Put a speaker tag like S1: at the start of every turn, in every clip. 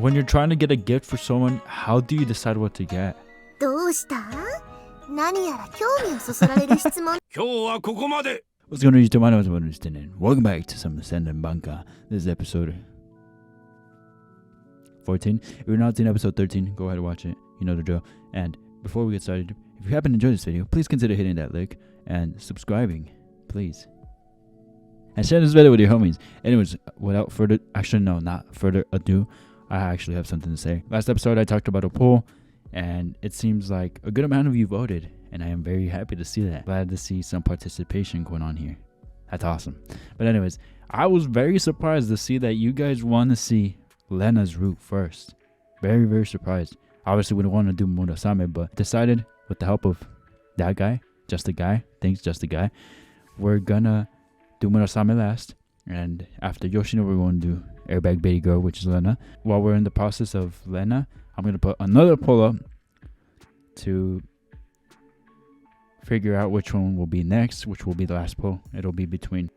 S1: When you're trying to get a gift for someone, how do you decide what to get?
S2: どうした？何やら興味をそそられる質問。
S3: 今日はここまで。
S1: What's going on, YouTube? My name is VitaminDStain. Welcome back to some Senren Banka. This is episode 14. If you're not seeing episode 13, go ahead and watch it. You know the drill. And before we get started, if you happen to enjoy this video, please consider hitting that like and subscribing, please. And share this video with your homies. Anyways, without further, not further ado, I actually have something to say. Last episode, I talked about a poll, and it seems like a good amount of you voted, and I am very happy to see that. Glad to see some participation going on here. That's awesome. But anyways, I was very surprised to see that you guys want to see Lena's route first. Very, very surprised. Obviously, we don't want to do Murasame, but decided with the help of that guy, just a guy, thanks, just a guy, we're gonna do Murasame last, and after Yoshino, we're going to do Airbag Baby Girl, which is Lena. While we're in the process of Lena, I'm going to put another poll up to figure out which one will be next, which will be the last poll. It'll be between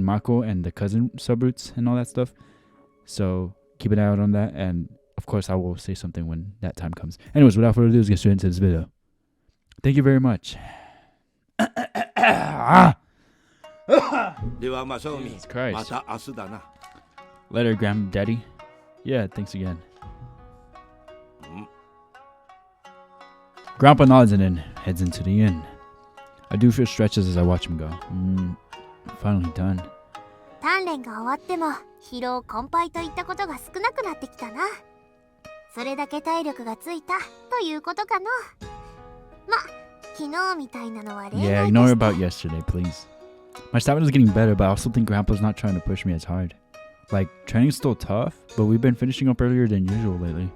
S1: Mako and the cousin subroots and all that stuff. So keep an eye out on that, and of course I will say something when that time comes. Anyways, without further ado, let's get straight into this video. Thank you very much. Jesus Christ. Later, Granddaddy. Yeah, thanks again. Grandpa nods and then heads into the inn. I do feel stretches as I watch him go. Finally done.
S2: 鍛錬が終わっても疲労困憊といったことが少なくなってきたな。それだけ体力がついたということかの。ま、昨日みたいなのは例外でした。
S1: Yeah, ignore about yesterday, please. My stamina is getting better, but I also think Grandpa's not trying to push me as hard. Like, training's still tough, but we've been finishing up earlier than usual lately.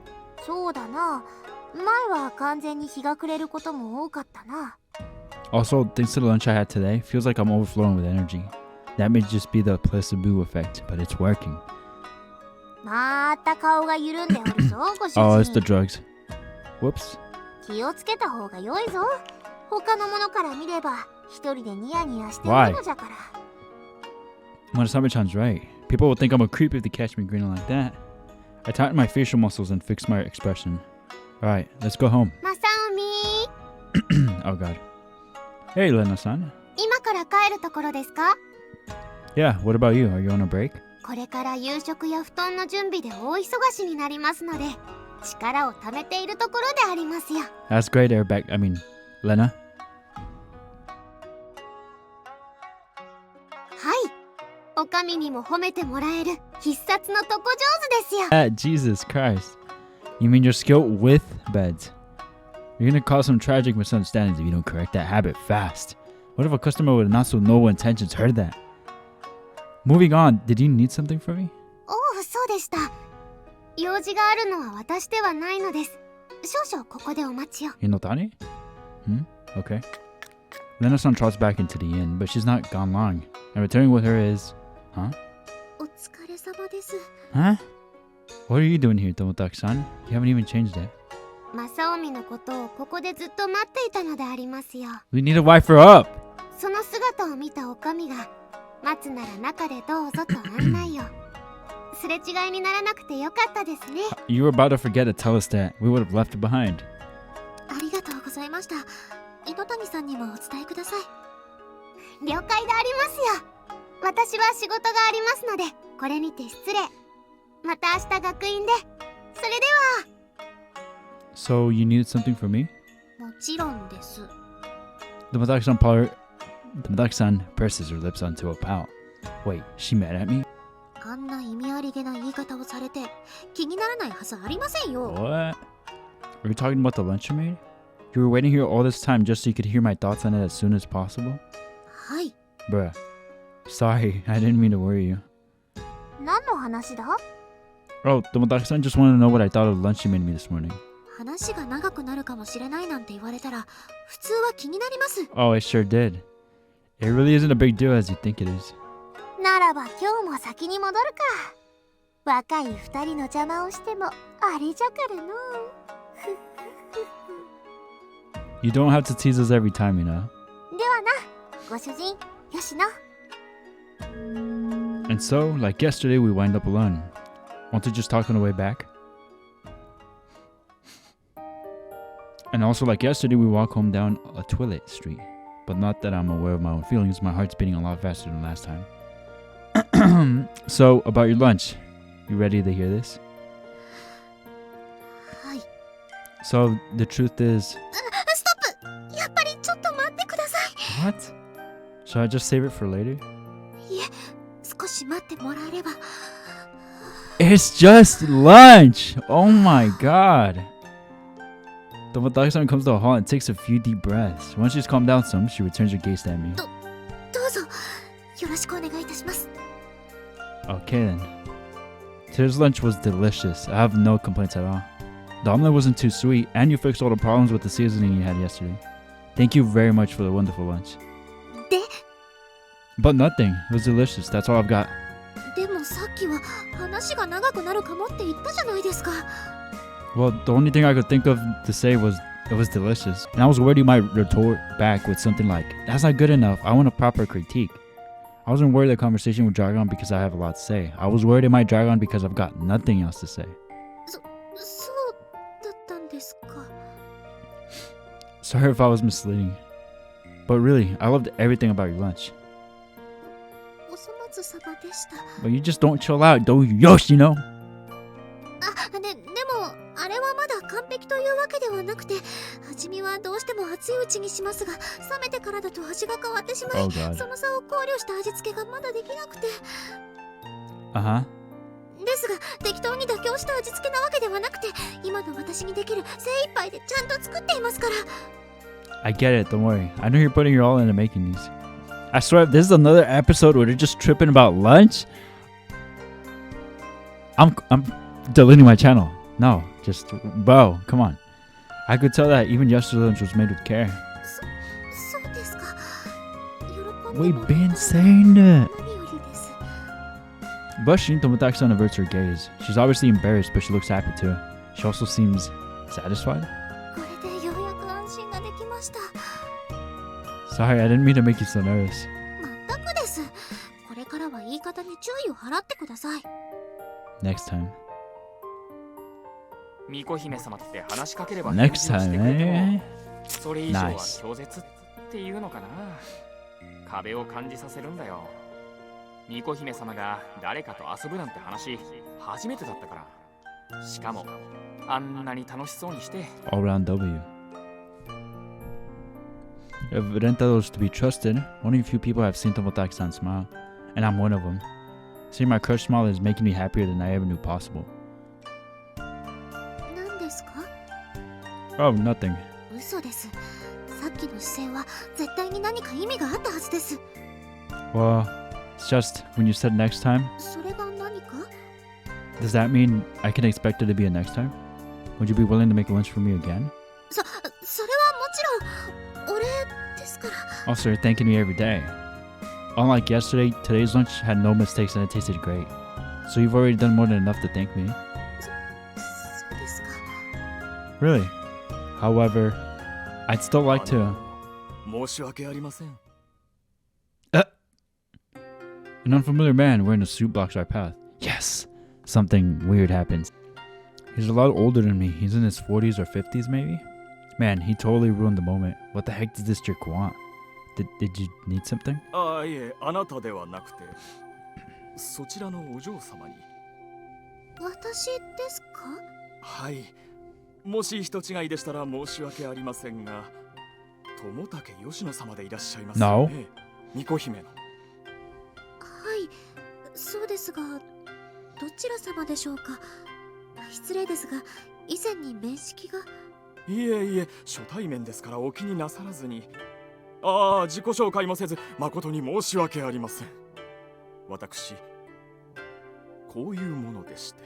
S2: そうだな。前は完全に日が暮れることも多かったな。
S1: Also, thanks to the lunch I had today, feels like I'm overflowing with energy. That may just be the placebo effect, but it's working.
S2: また顔が緩んでおるぞ、ご主人。
S1: Oh, it's the drugs. Whoops.
S2: 気をつけた方が良いぞ。他の者から見れば一人でニヤニヤしているのじゃから。
S1: Murasame-chan's right. People will think I'm a creep if they catch me grinning like that. I tighten my facial muscles and fix my expression. Alright, let's go home.
S2: Masaomi!
S1: Oh god. Hey, Lena-san.
S2: 今から帰るところですか?
S1: Yeah, what about you? Are you on a break?
S2: これから夕食や布団の準備で大忙しになりますので、力を貯めているところでありますよ。
S1: That's great, Lena.
S2: はい。お上にも褒めてもらえる必殺の床上手ですよ。
S1: Jesus Christ. You mean you're skilled with beds? You're gonna cause some tragic misunderstandings if you don't correct that habit fast. What if a customer with not so noble intentions heard that? Moving on, did you need something from me?
S2: おお、そうでした。用事があるのは私ではないのです。少々ここでお待ちを。
S1: Hinotani? Okay. Lena-san trots back into the inn, but she's not gone long. And returning with her is... Huh?
S2: お疲れ様です。
S1: Huh? What are you doing here, Tomotaki-san? You haven't even changed it.
S2: マサオミのことをここでずっと待っていたのでありますよ。
S1: We need to wipe her up!
S2: その姿を見たおかみが、待つなら中でどうぞと案内を。すれ違いにならなくてよかったですね。
S1: You were about to forget to tell us that. We would have left it behind.
S2: ありがとうございました。糸谷さんにもお伝えください。了解でありますよ。私は仕事がありますので、これにて失礼。また明日学院で。それでは。
S1: So, you needed something from me?
S2: もちろんです。
S1: Tomotaki-san purses her lips onto a pout. Wait, she mad at me?
S2: あんな意味ありげな言い方をされて気にならないはずありませんよ。
S1: What? Are you talking about the lunch you made? You were waiting here all this time just so you could hear my thoughts on it as soon as possible?
S2: はい。
S1: Bruh. Sorry, I didn't mean to worry you.
S2: 何の話だ?
S1: Oh, Tomotaki-san just wanted to know what I thought of the lunch you made me this morning.
S2: 話が長くなるかもしれないなんて言われたら普通は気になります。
S1: Oh, it sure did. It really isn't a big deal as you think it is.
S2: ならば今日も先に戻るか。若い二人の邪魔をしてもあれじゃからの。
S1: You don't have to tease us every time, you know.
S2: ではな、ご主人、吉野。
S1: And so, like yesterday, we wind up alone. Want to just talk on the way back? And also, like yesterday, we walk home down a toilet street. But not that I'm aware of my own feelings. My heart's beating a lot faster than last time. So, about your lunch. You ready to hear this?
S2: はい。
S1: So, the truth is...
S2: ストップ！やっぱりちょっと待ってください。
S1: What? Should I just save it for later?
S2: いえ、少し待ってもらえれば。
S1: It's just lunch! Oh my god! Tomotaki-san comes to a halt and takes a few deep breaths. Once she's calmed down some, she returns her gaze at me.
S2: どうぞ、よろしくお願いいたします。
S1: Okay then. Today's lunch was delicious. I have no complaints at all. The omelet wasn't too sweet, and you fixed all the problems with the seasoning you had yesterday. Thank you very much for the wonderful lunch.
S2: で、
S1: But nothing. It was delicious. That's all I've got.
S2: でもさっきは話が長くなるかもって言ったじゃないですか。
S1: Well, the only thing I could think of to say was it was delicious. And I was worried you might retort back with something like, that's not good enough. I want a proper critique. I wasn't worried the conversation would drag on because I have a lot to say. I was worried it might drag on because I've got nothing else to say.
S2: そうだったんですか。
S1: Sorry if I was misleading. But really, I loved everything about your lunch.
S2: お粗末様でした。
S1: But you just don't chill out, don't you, Yoshino?
S2: でもあれはまだ完璧というわけではなくて、味見はどうしても熱いうちにしますが、冷めてからだと味が変わってしまい、
S1: Oh god.
S2: その差を考慮した味付けがまだできなくて。
S1: Uh-huh.
S2: ですが適当に妥協した味付けなわけではなくて、今の私にできる精一杯でちゃんと作っていますから。
S1: I get it, don't worry. I know you're putting your all into making these. I swear, if this is another episode where they're just tripping about lunch, I'm deleting my channel. No, just, bro, come on. I could tell that even yesterday's lunch was made with care.
S2: そうですか。喜んで
S1: We've
S2: もらえ
S1: been
S2: たら
S1: saying it.
S2: 何よりです。
S1: Blushing, Tomotaki-san averts her gaze. She's obviously embarrassed, but she looks happy too. She also seems satisfied.
S2: これでようやく安心ができました。
S1: Sorry, I didn't mean to make you so nervous.
S2: まったくです。これからは言い方に注意を払ってください。
S1: Next time.
S3: 巫女姫様って話しかければ
S1: Next
S3: 返事をして
S1: time,
S3: くれても
S1: eh?
S3: それ以上は
S1: Nice.
S3: 拒絶っていうのかな。壁を感じさせるんだよ。巫女姫様が誰かと遊ぶなんて話初めてだったから。しかもあんなに楽しそうにして。
S1: All round W. If Rentaro is to be trusted, only a few people have seen Tomotaki-san smile, and I'm one of them. Seeing my crush smile is making me happier than I ever knew possible.
S2: 何ですか？
S1: Oh, nothing.
S2: 嘘です。さっきの視線は絶対に何か意味があったはずです。
S1: Well, it's just when you said next time,
S2: それが何か？
S1: does that mean I can expect it to be a next time? Would you be willing to make lunch for me again?
S2: それはもちろんお礼ですから。
S1: Also, you're thanking me every day. Unlike yesterday, today's lunch had no mistakes and it tasted great. So you've already done more than enough to thank me.
S2: そうですか。
S1: Really? However, I'd still like to...
S3: 申し訳ありません。
S1: An unfamiliar man wearing a suit blocks our path. Yes! Something weird happens. He's a lot older than me. He's in his 40s or 50s maybe? Man, he totally ruined the moment. What the heck does this jerk want? Did you need something?
S3: ああ、いえ、あなたではなくて、そちらのお嬢様に。
S2: 私ですか？
S3: はい。もし人違いでしたら申し訳ありませんが、友竹吉野様でいらっしゃいますよね。巫女姫の。
S2: はい、そうですが、どちら様でしょうか？失礼ですが、以前に面識が。
S3: いえいえ、初対面ですからお気になさらずに。ああ、自己紹介もせず、誠に申し訳ありません。私、こういうものでして。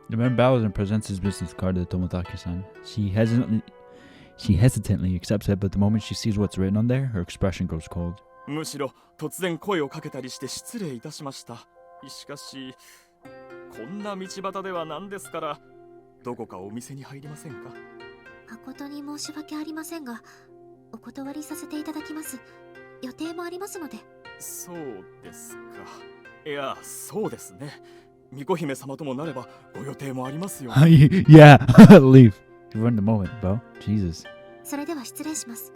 S1: The man bows and presents his business card to Tomotaki-san. She hesitantly accepts it, but the moment she sees what's written on there, her expression goes cold.
S3: むしろ突然声をかけたりして失礼いたしました。しかし、こんな道端では何ですから、どこかお店に入りませんか？
S2: 誠に申し訳ありませんが、お断りさせていただきます。予定もありますので。
S3: そうですか。いや、そうですね。巫女姫様ともなればご予定もありますよ。
S1: Yeah, leave. You ruined the moment, bro. Jesus.
S2: それでは失礼します。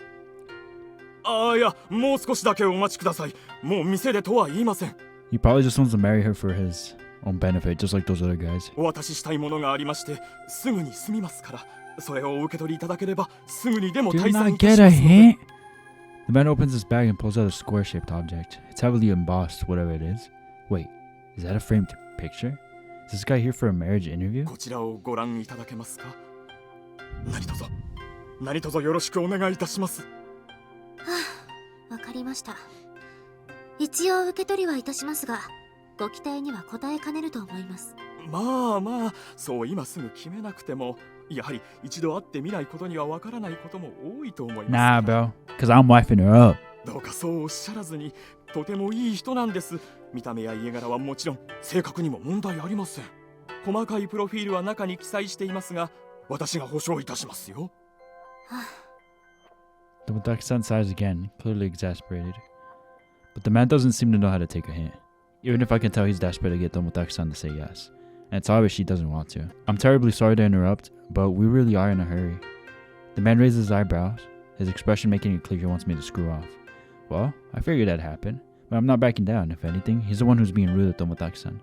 S4: ああ、いや、もう少しだけお待ちください。もう店でとは言いません。
S1: He probably just wants to marry her for his own benefit, just like those other guys.
S4: お渡ししたいものがありまして、すぐに済みますから、それをお受け取りいただければ、すぐにでも
S1: Do
S4: 退散
S1: not
S4: いたし
S1: get
S4: ま
S1: a
S4: すので。
S1: hint? The man opens his bag and pulls out a square-shaped object. It's heavily embossed, whatever it is. Wait, is that a framed picture? Is this guy here for a marriage interview?
S4: こちらをご覧いただけますか。何卒よろしくお願いいたします。
S2: わかりました。一応受け取りはいたしますが、ご期待には応えかねると思います。
S4: まあ、そう今すぐ決めなくても、やはり一度会ってみないことにはわからないことも多いと思います。
S1: Nah, bro, because I'm wifing her up.
S4: どうかそうおっしゃらずに、とてもいい人なんです。見た目や家柄はもちろん、性格にも問題ありません。細かいプロフィールは中に記載していますが、私が保証いたしますよ。
S1: The Mutaki-san sighs again, clearly exasperated. But the man doesn't seem to know how to take a hint. Even if I can tell he's desperate to get the Mutaki-san to say yes. And it's obvious she doesn't want to. I'm terribly sorry to interrupt, but we really are in a hurry. The man raises his eyebrows, his expression making it clear he wants me to screw off. Well, I figured that'd happen, but I'm not backing down. If anything, he's the one who's being rude at Tomotaki-san.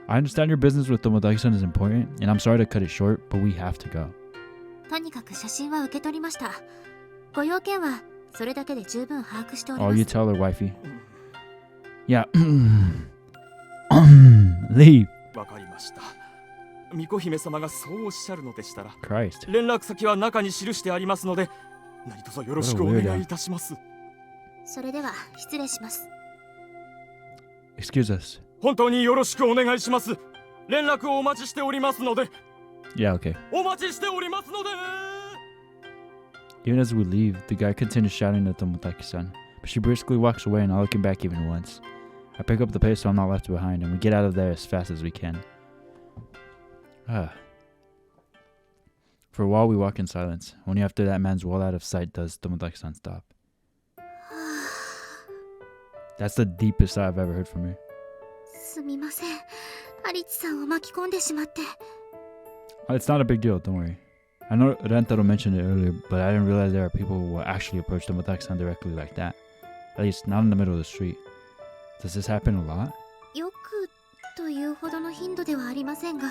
S1: I understand your business with Tomotaki-san is important, and I'm sorry to cut it short, but we have to go.
S2: とにかく写真は受け取りました。ご用件はそれだけで十分把握しており
S1: Oh,
S2: ま
S1: you
S2: す。
S1: tell her, wifey. Yeah. Leave.
S4: わかりました。巫女姫様がそうおっしゃるのでしたら、
S1: Christ.
S4: 連絡先は中に記してありますので、何卒よろしくお願いいたします。
S2: それでは失礼します。
S1: Excuse us.
S4: 本当によろしくお願いします。連絡をお待ちしておりますので。
S1: Yeah, okay.
S4: お待ちしておりますので。
S1: Even as we leave, the guy continues shouting at Tomotaki-san, but she briskly walks away, not looking back even once. I pick up the pace so I'm not left behind, and we get out of there as fast as we can. For a while, we walk in silence. Only after that man's well out of sight does Tomotaki-san stop. That's the deepest sigh I've ever heard from her.
S2: すみません。アリチさんを巻き込んでしまって。
S1: It's not a big deal, don't worry. I know Rentaro mentioned it earlier, but I didn't realize there are people who will actually approach Tomotaki-san directly like that. At least not in the middle of the street. Does this happen a lot?
S2: よくというほどの頻度ではありませんが、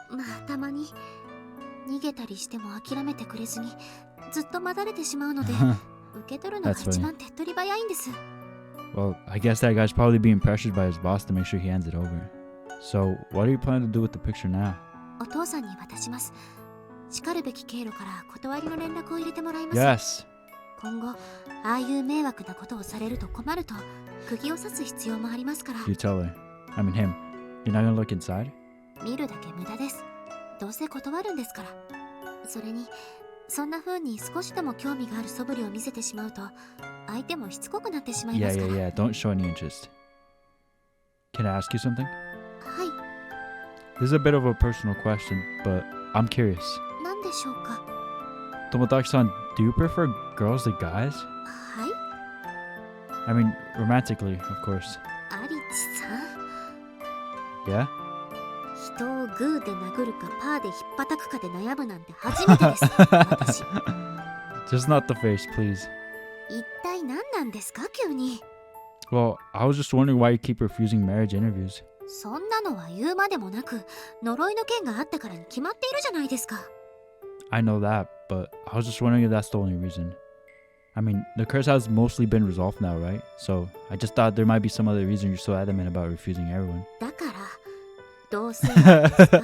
S2: まあたまに逃げたりしても諦めてくれずにずっと待たれてしまうので、受け取るのが一番手っ取り早いんです。
S1: Well, I guess that guy's probably being pressured by his boss to make sure he hands it over. So, what are you planning to do with the picture now?
S2: お父さんに渡します。しかるべき経路から断りの連絡を入れてもらいます。
S1: Yes.
S2: 今後、ああいう迷惑なことをされると困ると、釘を刺す必要もありますから。
S1: You tell her. I mean him. You're not gonna look inside?
S2: 見るだけ無駄です。どうせ断るんですから。それに、そんな風に少しでも興味がある素振りを見せてしまうと、相手もしつこくなってしまいますから。
S1: Yeah. Don't show any interest. Can I ask you something?
S2: はい。
S1: This is a bit of a personal question, but I'm curious.
S2: 何でしょうか。
S1: Tomotaki-san, do you prefer girls to guys?
S2: はい。
S1: I mean, romantically, of course.
S2: アリチさん。
S1: Yeah?
S2: 人をグーで殴るかパーで引っ叩くかで悩むなんて初めてです。私。
S1: Just not the face, please.
S2: 一体何なんですか、急に。
S1: Well, I was just wondering why you keep refusing marriage interviews.
S2: そんなのは言うまでもなく、呪いの剣があったからに決まっているじゃないですか。
S1: I know that, but I was just wondering if that's the only reason. I mean, the curse has mostly been resolved now, right? So, I just thought there might be some other reason you're so adamant about refusing everyone.
S2: だから、どうせなんですか。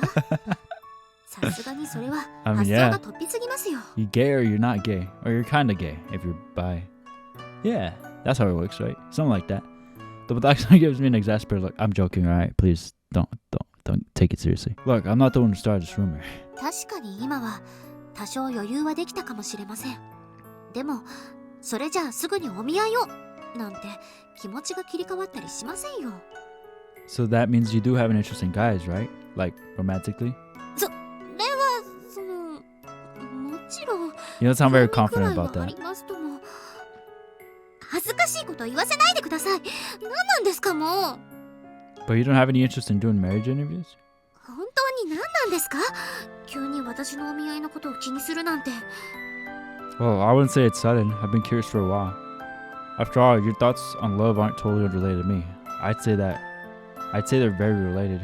S2: さすがにそれは
S1: I mean,
S2: 発想
S1: yeah.
S2: が突飛すぎますよ。
S1: You gay or you're not gay, or you're kind of gay if you're bi. Yeah, that's how it works, right? Something like that. But that gives me an exasperated look. I'm joking, alright? Please don't take it seriously. Look, I'm not the one who started this rumor.
S2: 確かに今は多少余裕はできたかもしれません。でも、それじゃあすぐにお見合いをなんて気持ちが切り替わったりしませんよ。
S1: So that means you do have an interest in guys, right? Like, romantically?
S2: それは、もちろん。
S1: You don't sound very
S2: 興味
S1: confident
S2: くらい
S1: about
S2: はあ
S1: that.
S2: りますとも。恥ずかしいこと言わせないでください。何なんですかもう。
S1: But you don't have any interest in doing marriage interviews?
S2: 本当に何なんですか？急に私のお見合いのことを気にするなんて。
S1: Well, I wouldn't say it's sudden. I've been curious for a while. After all, your thoughts on love aren't totally unrelated to me. I'd say they're very related.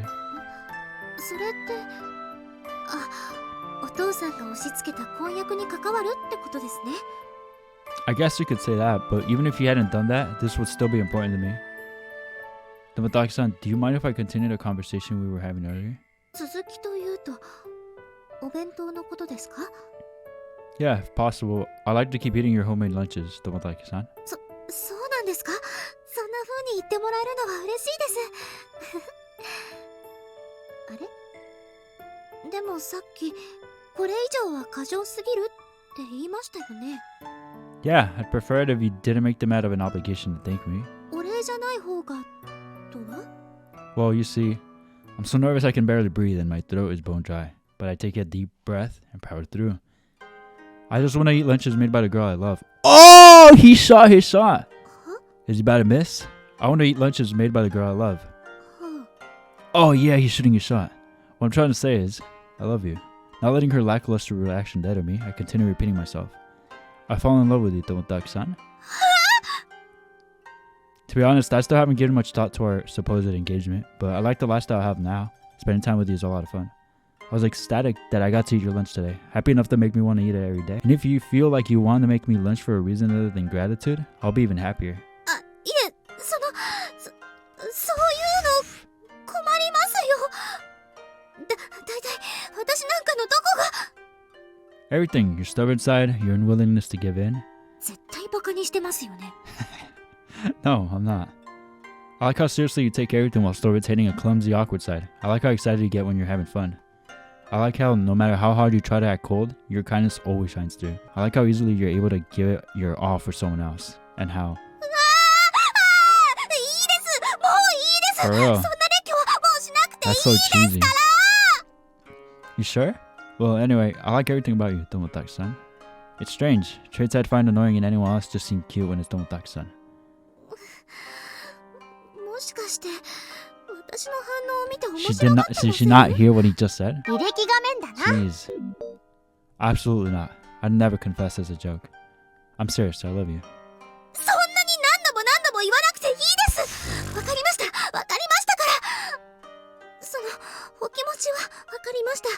S2: それって、お父さんが押し付けた婚約に関わるってことですね。
S1: I guess you could say that, but even if you hadn't done that, this would still be important to me. Tomotaki-san, do you mind if I continue the conversation we were having earlier?
S2: 続きというと、お弁当のことですか？
S1: Yeah, if possible. I like to keep eating your homemade lunches, Tomotaki-san.
S2: そうなんですか？そんな風に言ってもらえるのは嬉しいです。あれ？でもさっき、これ以上は過剰すぎるって言いましたよね。
S1: Yeah, I'd prefer it if you didn't make them out of an obligation to thank me.
S2: お礼じゃない方が、とは？
S1: Well, you see, I'm so nervous I can barely breathe and my throat is bone dry. But I take a deep breath and power through. I just want to eat lunches made by the girl I love. Oh, he shot his shot.
S2: Huh?
S1: Is he about to miss? I want to eat lunches made by the girl I love.
S2: Huh.
S1: Oh, yeah, he's shooting his shot. What I'm trying to say is, I love you. Not letting her lackluster reaction deter me, I continue repeating myself. I fall in love with you, Tomotaki-san. To be honest, I still haven't given much thought to our supposed engagement, but I like the lifestyle I have now. Spending time with you is a lot of fun. I was ecstatic that I got to eat your lunch today. Happy enough to make me want to eat it every day. And if you feel like you want to make me lunch for a reason other than gratitude, I'll be even happier.
S2: いえ、そういうの困りますよ。だいたい私なんかのどこが。
S1: Everything, your stubborn side, your unwillingness to give in.
S2: 絶対バカにしてますよね。
S1: No, I'm not. I like how seriously you take everything while still retaining a clumsy, awkward side. I like how excited you get when you're having fun. I like how no matter how hard you try to act cold, your kindness always shines through. I like how easily you're able to give it your all for someone else. And how...
S2: いいです。もういいです。
S1: For real.
S2: そんな列挙はもうしなくていい
S1: That's so
S2: です
S1: cheesy.
S2: から。
S1: You sure? Well, anyway, I like everything about you, Tomotaki-san. It's strange. Traits I'd find annoying in anyone else just seem cute when it's Tomotaki-san.
S2: もしかして私の反応を見て面
S1: She
S2: 白
S1: did
S2: がっ
S1: not.
S2: た
S1: Did
S2: の
S1: she not hear what he just said?
S2: 履歴画面だな。
S1: Jeez. Absolutely not. I'd never confess as a joke. I'm serious. I love you.
S2: そんなに何度も言わなくていいです。わかりました。わかりましたから。そのお気持ちはわかりました。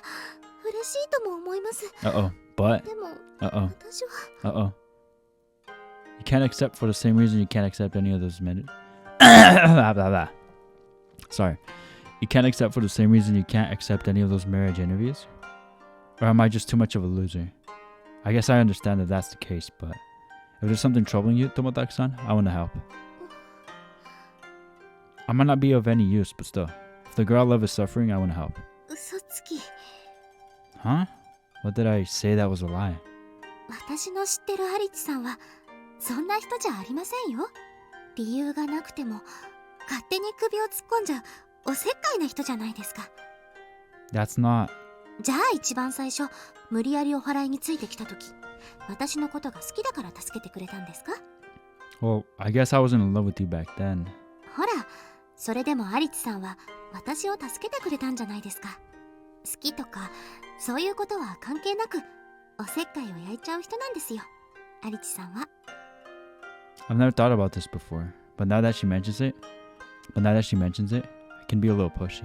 S2: 嬉しいとも思います。
S1: Uh-oh. But...
S2: でも
S1: Uh-oh.
S2: 私は
S1: Uh-oh. You can't accept for the same reason you can't accept any of those minutes. Blah, blah, blah. Sorry. You can't accept for the same reason you can't accept any of those marriage interviews? Or am I just too much of a loser? I guess I understand that that's the case, but if there's something troubling you, Tomotaki-san, I want to help. I might not be of any use, but still. If the girl I love is suffering, I want to help.
S2: 嘘つき。
S1: Huh? What did I say that was a lie?
S2: 私の知ってるアリチさんはそんな人じゃありませんよ。理由がなくても勝手に首を突っ込んじゃうおせっかいな人じゃないですか。
S1: That's not...
S2: じゃあ一番最初無理やりお祓いについてきた時、私のことが好きだから助けてくれたんですか？
S1: Well, I guess I wasn't in love with you back then.
S2: ほら、それでもアリチさんは私を助けてくれたんじゃないですか。好きとかそういうことは関係なくおせっかいを焼いちゃう人なんですよ、アリチさんは。
S1: I've never thought about this before, but now that she mentions it, I can be a little pushy.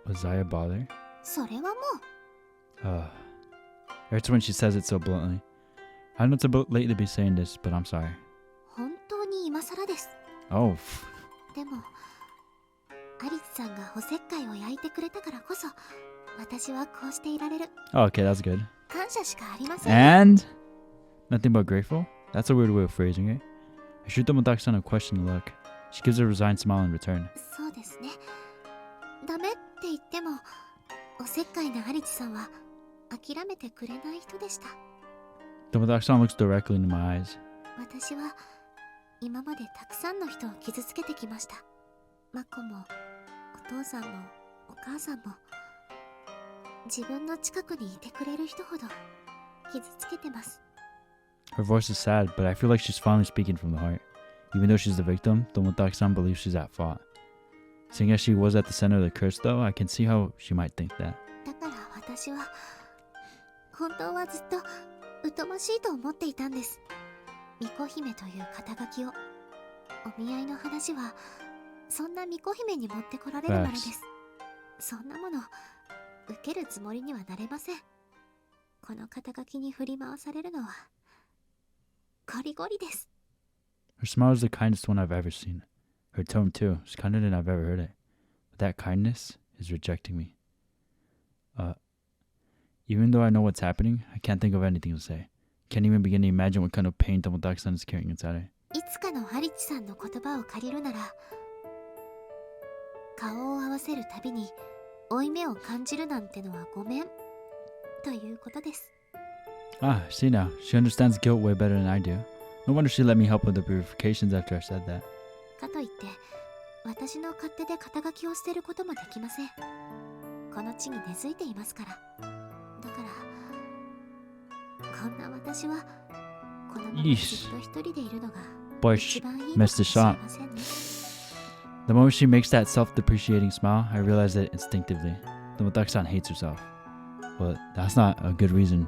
S1: Was I a bother?
S2: それはもう
S1: It hurts when she says it so bluntly. I know it's a bit late to be saying this, but I'm sorry.
S2: 本当に今更です。
S1: Oh,
S2: でもアリチさんがおせっかいを焼いてくれたからこそ私はこうしていられる。
S1: okay, that's good.
S2: 感謝しかありません。
S1: And nothing but grateful? That's a weird way of phrasing it. I shoot Tomotaki-san a question to look. She gives a resigned smile in return.
S2: そうですね。ダメって言ってもおせっかいなアリチさんは諦めてくれない人でした。
S1: Tomotaki-san looks directly into my eyes.
S2: 私は今までたくさんの人を傷つけてきました。マコもお父さんもお母さんも自分の近くにいてくれる人ほど傷つけてます。
S1: Her voice is sad, but I feel like she's finally speaking from the heart. Even though she's the victim, Tomotaki-san believes she's at fault. Seeing as she was at the center of the curse though, I can see how she might think that.
S2: だから私は本当はずっと疎ましいと思っていたんです。巫女姫という肩書きを。お見合いの話はそんな巫女姫に持ってこられるまでです。そんなもの受けるつもりにはなれません。この肩書きに振り回されるのはゴリゴリです。
S1: Her smile is the kindest one I've ever seen. Her tone, too, is kinder than I've ever heard it. But that kindness is rejecting me. Even though I know what's happening, I can't think of anything to say. Can't even begin to imagine what kind of pain Tomotaki-san is carrying inside her.
S2: いつかのハリチさんの言葉を借りるなら、顔を合わせるたびに負い目を感じるなんてのはごめんということです。
S1: Ah, see now, she understands guilt way better than I do. No wonder she let me help with the purifications after I said that.
S2: かといって私の勝手で肩書きを捨てることもできません。この地に根付いていますから。だからこんな私はこのままずっと一人でいるのが
S1: Boy,
S2: 一番いいのか
S1: missed
S2: も
S1: the
S2: しれ
S1: shot.
S2: ませんね。
S1: The moment she makes that self-depreciating smile, I realize it instinctively. Tomotaki-san hates herself. But that's not a good reason.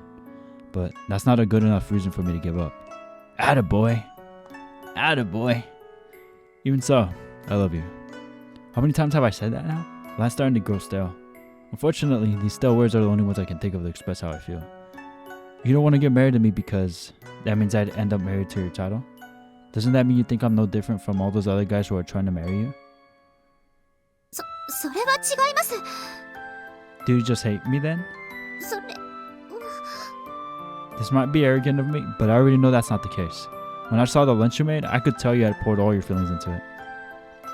S1: But that's not a good enough reason for me to give up. Attaboy. Attaboy. Even so, I love you. How many times have I said that now? Well, that's starting to grow stale. Unfortunately, these stale words are the only ones I can think of to express how I feel. You don't want to get married to me because that means I'd end up married to your child? Doesn't that mean you think I'm no different from all those other guys who are trying to marry you?
S2: それは違います。
S1: Do you just hate me then?
S2: それ
S1: This might be arrogant of me, but I already know that's not the case. When I saw the lunch you made, I could tell you had poured all your feelings into it.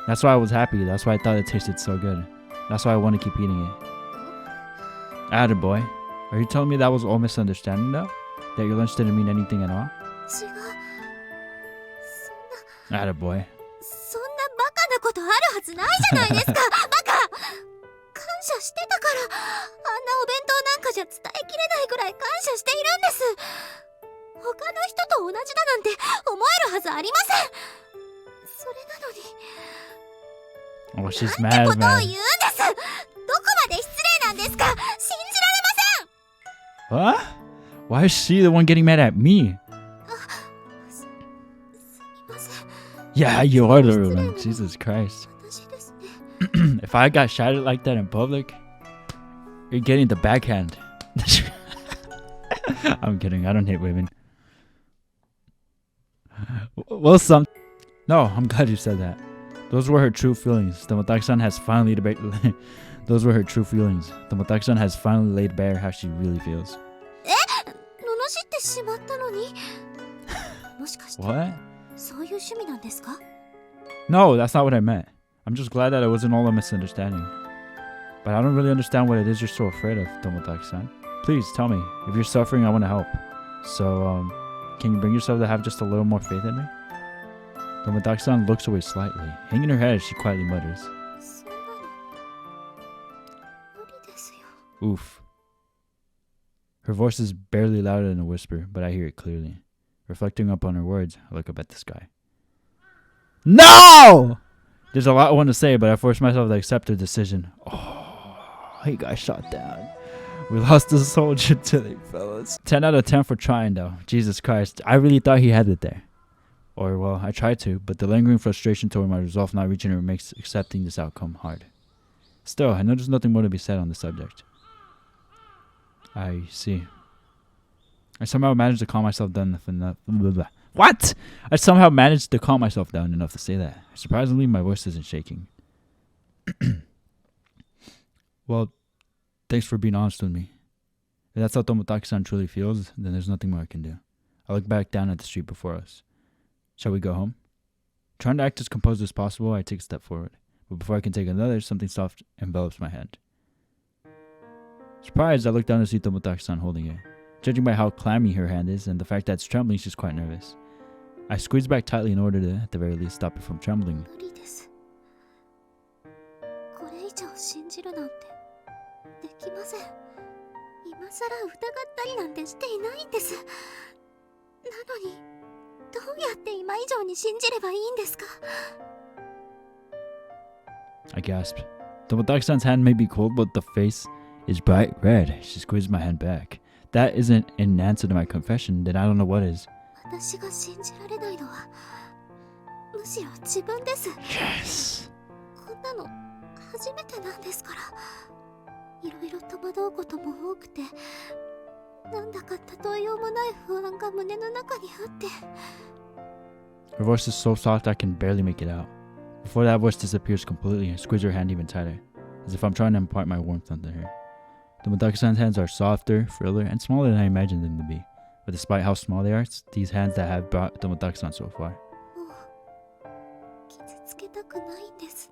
S1: That's why I was happy. That's why I thought it tasted so good. That's why I want to keep eating it. Attaboy. Are you telling me that was all misunderstanding though? That your lunch didn't mean anything at all?
S2: 違う。
S1: Attaboy.
S2: そんなバカなことあるはずないじゃないですか。バカ。感謝してたから、あんなお弁当なんかじゃ伝えきれないぐらい感謝しているんです。他の人と同じだなんて思えるはずありません。それなのに
S1: Oh, she's
S2: なんて
S1: mad,
S2: ことを
S1: man.
S2: 言うんです。どこまで失礼なんですか。信じられません。
S1: What? Why is she the one getting mad at me?
S2: すみません。
S1: Yeah, you are the one. Jesus Christ.
S2: 私ですね。
S1: If I got shouted like that in public, you're getting the backhand. I'm kidding. I don't hate women. Well, some. No, I'm glad you said that. Those were her true feelings. Tomotaki-san has finally Those were her true feelings. Tomotaki-san has finally laid bare how she really feels.
S2: 罵ってしまったのに。もしかして
S1: What?
S2: そういう趣味なんですか？
S1: No, that's not what I meant. I'm just glad that it wasn't all a misunderstanding. But I don't really understand what it is you're so afraid of, Tomotaki-san. Please tell me. If you're suffering, I want to help. So, can you bring yourself to have just a little more faith in me? Tomotaki-san looks away slightly. Hanging her head, she quietly mutters.
S2: そんなの無理ですよ。
S1: Oof. Her voice is barely louder than a whisper, but I hear it clearly. Reflecting upon her words, I look up at the sky. No! There's a lot I want to say, but I force myself to accept her decision. Oh, he got shot down. We lost a soldier today, fellas. 10 out of 10 for trying, though. Jesus Christ. I really thought he had it there. Or, well, I tried to, but the lingering frustration toward my resolve not reaching her makes accepting this outcome hard. Still, I know there's nothing more to be said on the subject. I see. I somehow managed to calm myself down enough. What? I somehow managed to calm myself down enough to say that. Surprisingly, my voice isn't shaking. Well, thanks for being honest with me. If that's how Tomotaki-san truly feels, then there's nothing more I can do. I look back down at the street before us. Shall we go home? Trying to act as composed as possible, I take a step forward. But before I can take another, something soft envelops my hand. Surprised, I look down to see Tomotaki-san holding it. Judging by how clammy her hand is and the fact that it's trembling, she's quite nervous. I squeeze back tightly in order to, at the very least, stop it from trembling.
S2: 無理です。これ以上信じるなんてできません。今さら疑ったりなんてしていないんです。なのにどうやって今以上に信じればいいんですか？
S1: I gasped. Tomotaki-san's hand may be cold, but the face, is bright red. She squeezed my hand back. That isn't an answer to my confession, then I don't know what is.
S2: 私が信じられないのはむしろ自分です。
S1: Yes.
S2: こんなの初めてなんですから。いろいろ戸惑うことも多くて、なんだか例えようもない不安が胸の中にあって。
S1: Her voice is so soft I can barely make it out. Before that voice disappears completely, I squeeze her hand even tighter, as if I'm trying to impart my warmth onto her. Tomodachi-san's hands are softer, friller, and smaller than I imagined them to be. But despite how small they are, it's these hands that have brought Tomodachi-san so far.
S2: もう傷つけたくないんです。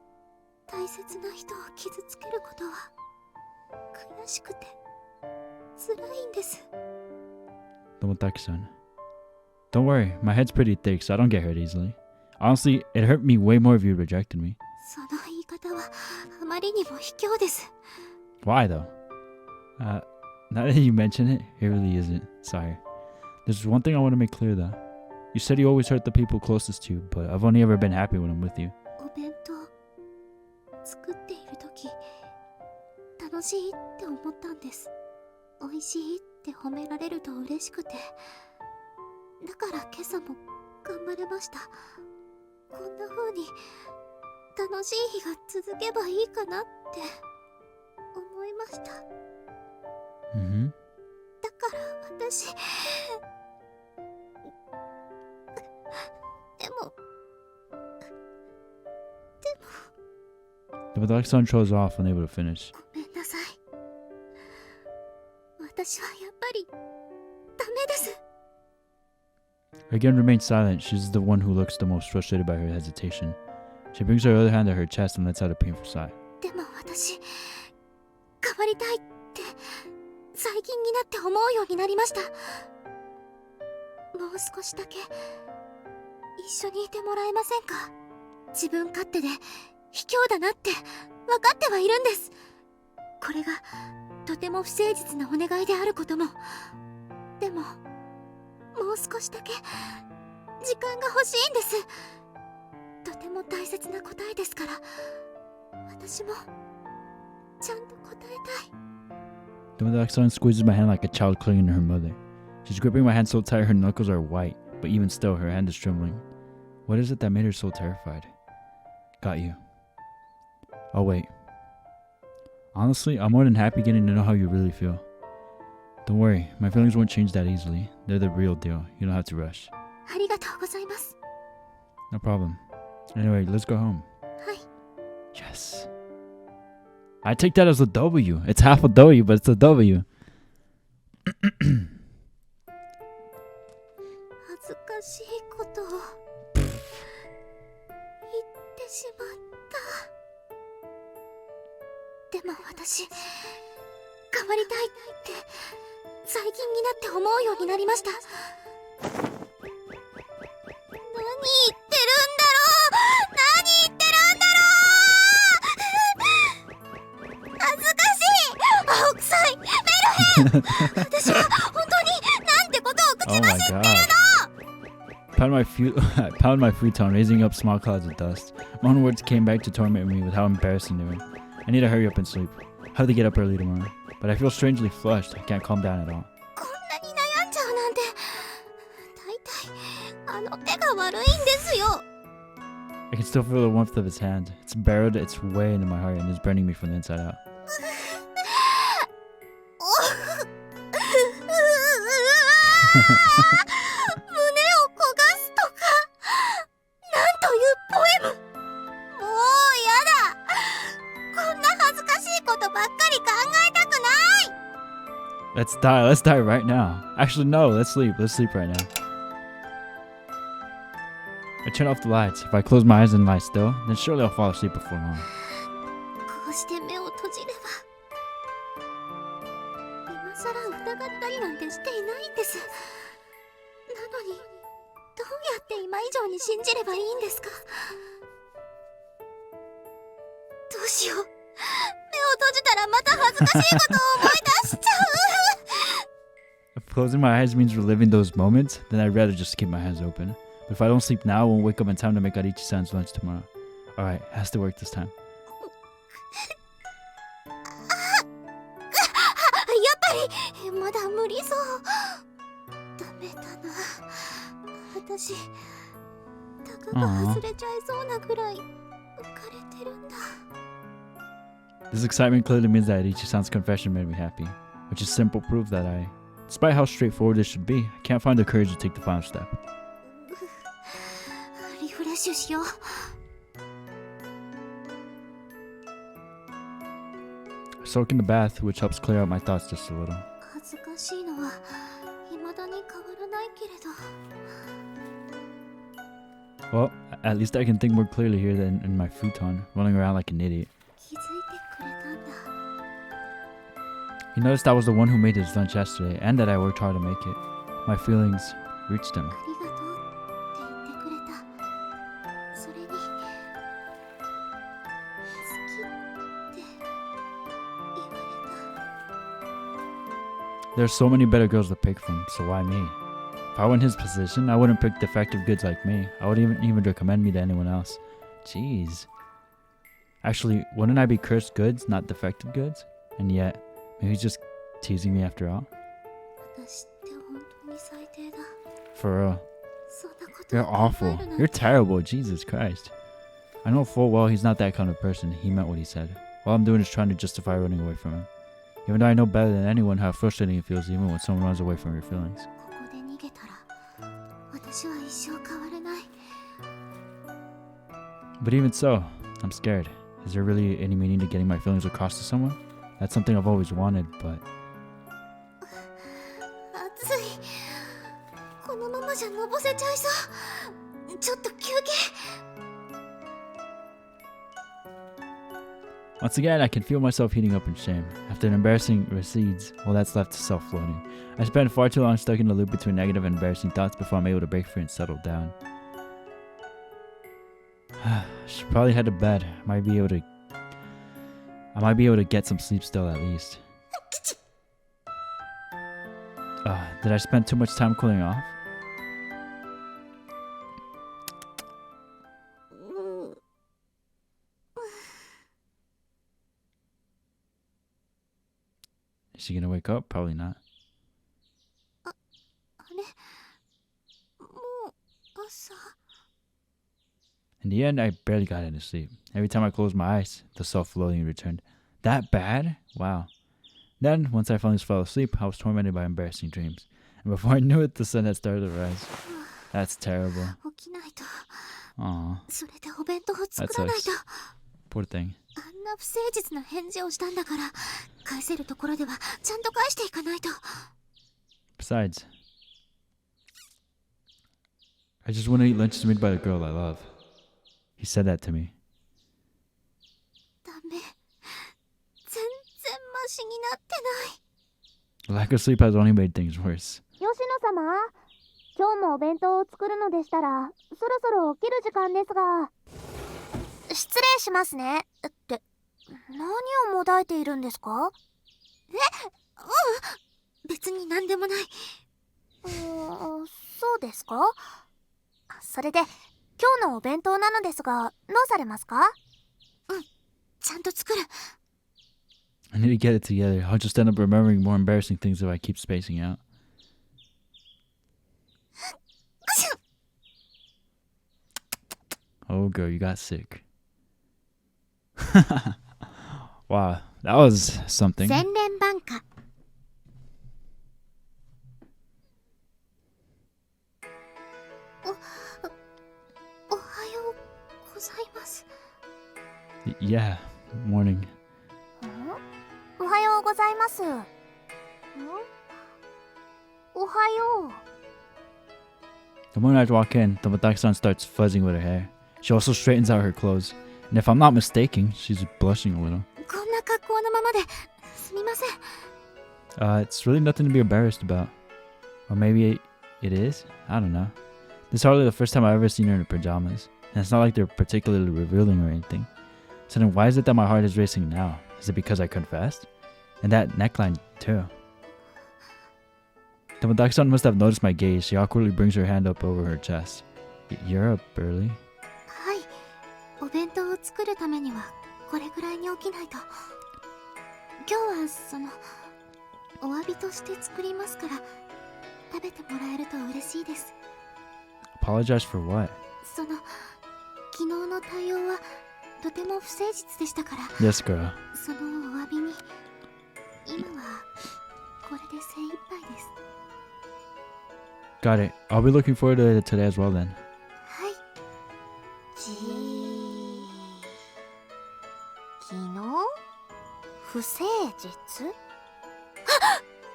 S2: 大切な人を傷つけることは悔しくて辛いんです。
S1: Tomodachi-san. Don't worry, my head's pretty thick, so I don't get hurt easily. Honestly, it hurt me way more if you rejected me.
S2: その言い方はあまりにも卑怯です。
S1: Why though? Now that you mention it, it really isn't. Sorry. There's one thing I want to make clear though. You said you always hurt the people closest to you, but I've only ever been happy when I'm with you.
S2: お弁当作っているとき楽しいって思ったんです。美味しいって褒められると嬉しくて、だから今朝も頑張れました。こんな風に楽しい日が続けばいいかなって思いました。
S1: Mm-hmm.
S2: だから私でも
S1: Tomodachi-san shows off, unable to finish.
S2: ごめんなさい。私はやっぱりダメです。
S1: Again remains silent. She's the one who looks the most frustrated by her hesitation. She brings her other hand to her chest and lets out a painful sigh.
S2: でも私変わりたいって最近になって思うようになりました。もう少しだけ一緒にいてもらえませんか。自分勝手で卑怯だなって分かってはいるんです。これがとても不誠実なお願いであることも。でももう少しだけ時間が欲しいんです。とても大切な答えですから、私もちゃんと答えたい。
S1: Tomodachi-san squeezes my hand like a child clinging to her mother. She's gripping my hand so tight her knuckles are white, but even still her hand is trembling. What is it that made her so terrified? Got you. I'll wait. Honestly, I'm more than happy getting to know how you really feel. Don't worry, my feelings won't change that easily. They're the real deal. You don't have to rush.
S2: ありがとうございます。
S1: No problem. Anyway, let's go home.
S2: はい。
S1: Yes. I take that as a W. It's half a W, but it's a W.
S2: 恥ずかしいことを言ってしまった。でも私変わりたいって最近になって思うようになりました。何言ってるんだろう。何言ってるんだろう。恥ずかしい。青臭いメルヘン。私は本当になんてことを口
S1: Oh
S2: 走
S1: my
S2: ってる
S1: god.
S2: の。
S1: I pounded my futon, raising up small clouds of dust. My own words came back to torment me with how embarrassing they were. I need to hurry up and sleep. I have to get up early tomorrow. But I feel strangely flushed. I can't calm down at all.
S2: こんなに悩んじゃうなんて、大体あの手が悪いんですよ。
S1: I can still feel the warmth of his hand. It's burrowed its way into my heart and is burning me from the inside out.
S2: 胸を焦がすとか、なんというポエム。もうやだ。こんな恥ずかしいことばっかり考えたくない。
S1: Let's die. Let's die right now. Actually, no. Let's sleep. Let's sleep right now. I turn off the lights. If I close my eyes and lie still, then surely I'll fall asleep before long.
S2: こうして目を閉じれば、今さら疑ったりなんてしていないんです。なのに、どうやって今以上に信じればいいんですか。どうしよう。目を閉じたらまた恥ずかしいことを思い出しちゃう。
S1: If closing my eyes means reliving those moments, then I'd rather just keep my eyes open. But if I don't sleep now, I won't wake up in time to make Arichi-san's lunch tomorrow. Alright, has to work this time.
S2: りまだ無理そう。ダメだな。私たかが外れちゃいそうなぐらい浮かれてるんだ。
S1: This excitement clearly means that Ichi-san's confession made me happy, which is simple proof that despite how straightforward this should be, I can't find the courage to take the final step.
S2: リフレッシュしよう。
S1: Soak in the bath, which helps clear out my thoughts just a little.
S2: 恥ずかしいのは未だに変わらないけれど。
S1: Well, at least I can think more clearly here than in my futon, running around like an idiot.
S2: 気づいてくれたんだ。
S1: He noticed I was the one who made his lunch yesterday, and that I worked hard to make it. My feelings reached him.
S2: ありがとうって言ってくれた。それに好きって言われた。
S1: There's so many better girls to pick from, so why me? If I were in his position, I wouldn't pick defective goods like me. I wouldn't even recommend me to anyone else. Jeez. Actually, wouldn't I be cursed goods, not defective goods? And yet, maybe he's just teasing me after all?
S2: 私って本当に最低だ。
S1: For real.
S2: そんなこと
S1: You're awful. You're terrible, Jesus Christ. I know full well he's not that kind of person. He meant what he said. All I'm doing is trying to justify running away from him. Even though I know better than anyone how frustrating it feels even when someone runs away from your feelings.
S2: ここで逃げたら私は一生変われない。
S1: But even so, I'm scared. Is there really any meaning to getting my feelings across to someone? That's something I've always wanted, but...
S2: 暑い。このままじゃのぼせちゃいそう。ちょっと休憩。
S1: Once again, I can feel myself heating up in shame. After an embarrassing recedes, all that's left is self-loathing. I spent far too long stuck in the loop between negative and embarrassing thoughts before I'm able to break free and settle down. Should probably head to bed. I might be able to get some sleep still at least. Did I spend too much time cooling off? Is she gonna wake up? Probably not.
S2: あれもう朝。
S1: In the end, I barely got into sleep. Every time I closed my eyes, the self-loathing returned. That bad? Wow. Then, once I finally fell asleep, I was tormented by embarrassing dreams. And before I knew it, the sun had started to rise. That's terrible.
S2: 起きないと。
S1: Aw,
S2: それでお弁当を作らないと。
S1: poor thing.
S2: あんな不誠実な返事をしたんだから、返せるところではちゃんと返していかないと。
S1: Besides, I just want to eat lunches made by the girl I love. He said that to me.
S2: ダメ。全然マシになってない。
S1: Lack of sleep has only made things worse.
S5: 吉野様、今日もお弁当を作るのでしたら、そろそろ起きる時間ですが。
S2: 失礼しますね。って、何をもだえているんですか？別に何でもない。そうですか？それで、今日のお弁当なのですが、どうされますか？ちゃんと作る。
S1: I need to get it together. I'll just end up remembering more embarrassing things if I keep spacing out. Oh, girl, you got sick. Wow, that was something.
S2: Senren Banka. おはようございます。
S1: Yeah, morning.
S2: おはようございます。おはよう。
S1: The moment I walk in, the Madaki-san starts fuzzing with her hair. She also straightens out her clothes. And if I'm not mistaken, she's blushing a little.
S2: こんな格好のままですみません。
S1: It's really nothing to be embarrassed about. Or maybe it is? I don't know. This is hardly the first time I've ever seen her in her pajamas. And it's not like they're particularly revealing or anything. So then why is it that my heart is racing now? Is it because I confessed? And that neckline too. The Madaki-san must have noticed my gaze. She awkwardly brings her hand up over her chest. You're up early?
S2: はい。お弁当を作るためにはこれぐらいに起きないと。今日はお詫びとして作りますから、食べてもらえると嬉しいです。
S1: Apologize for what?
S2: その昨日の対応はとても不誠実でしたから。
S1: Yes, girl.
S2: そのお詫びに今はこれで精一杯です。
S1: Got it. I'll be looking forward to it today as well then.
S2: はい。昨日不誠実？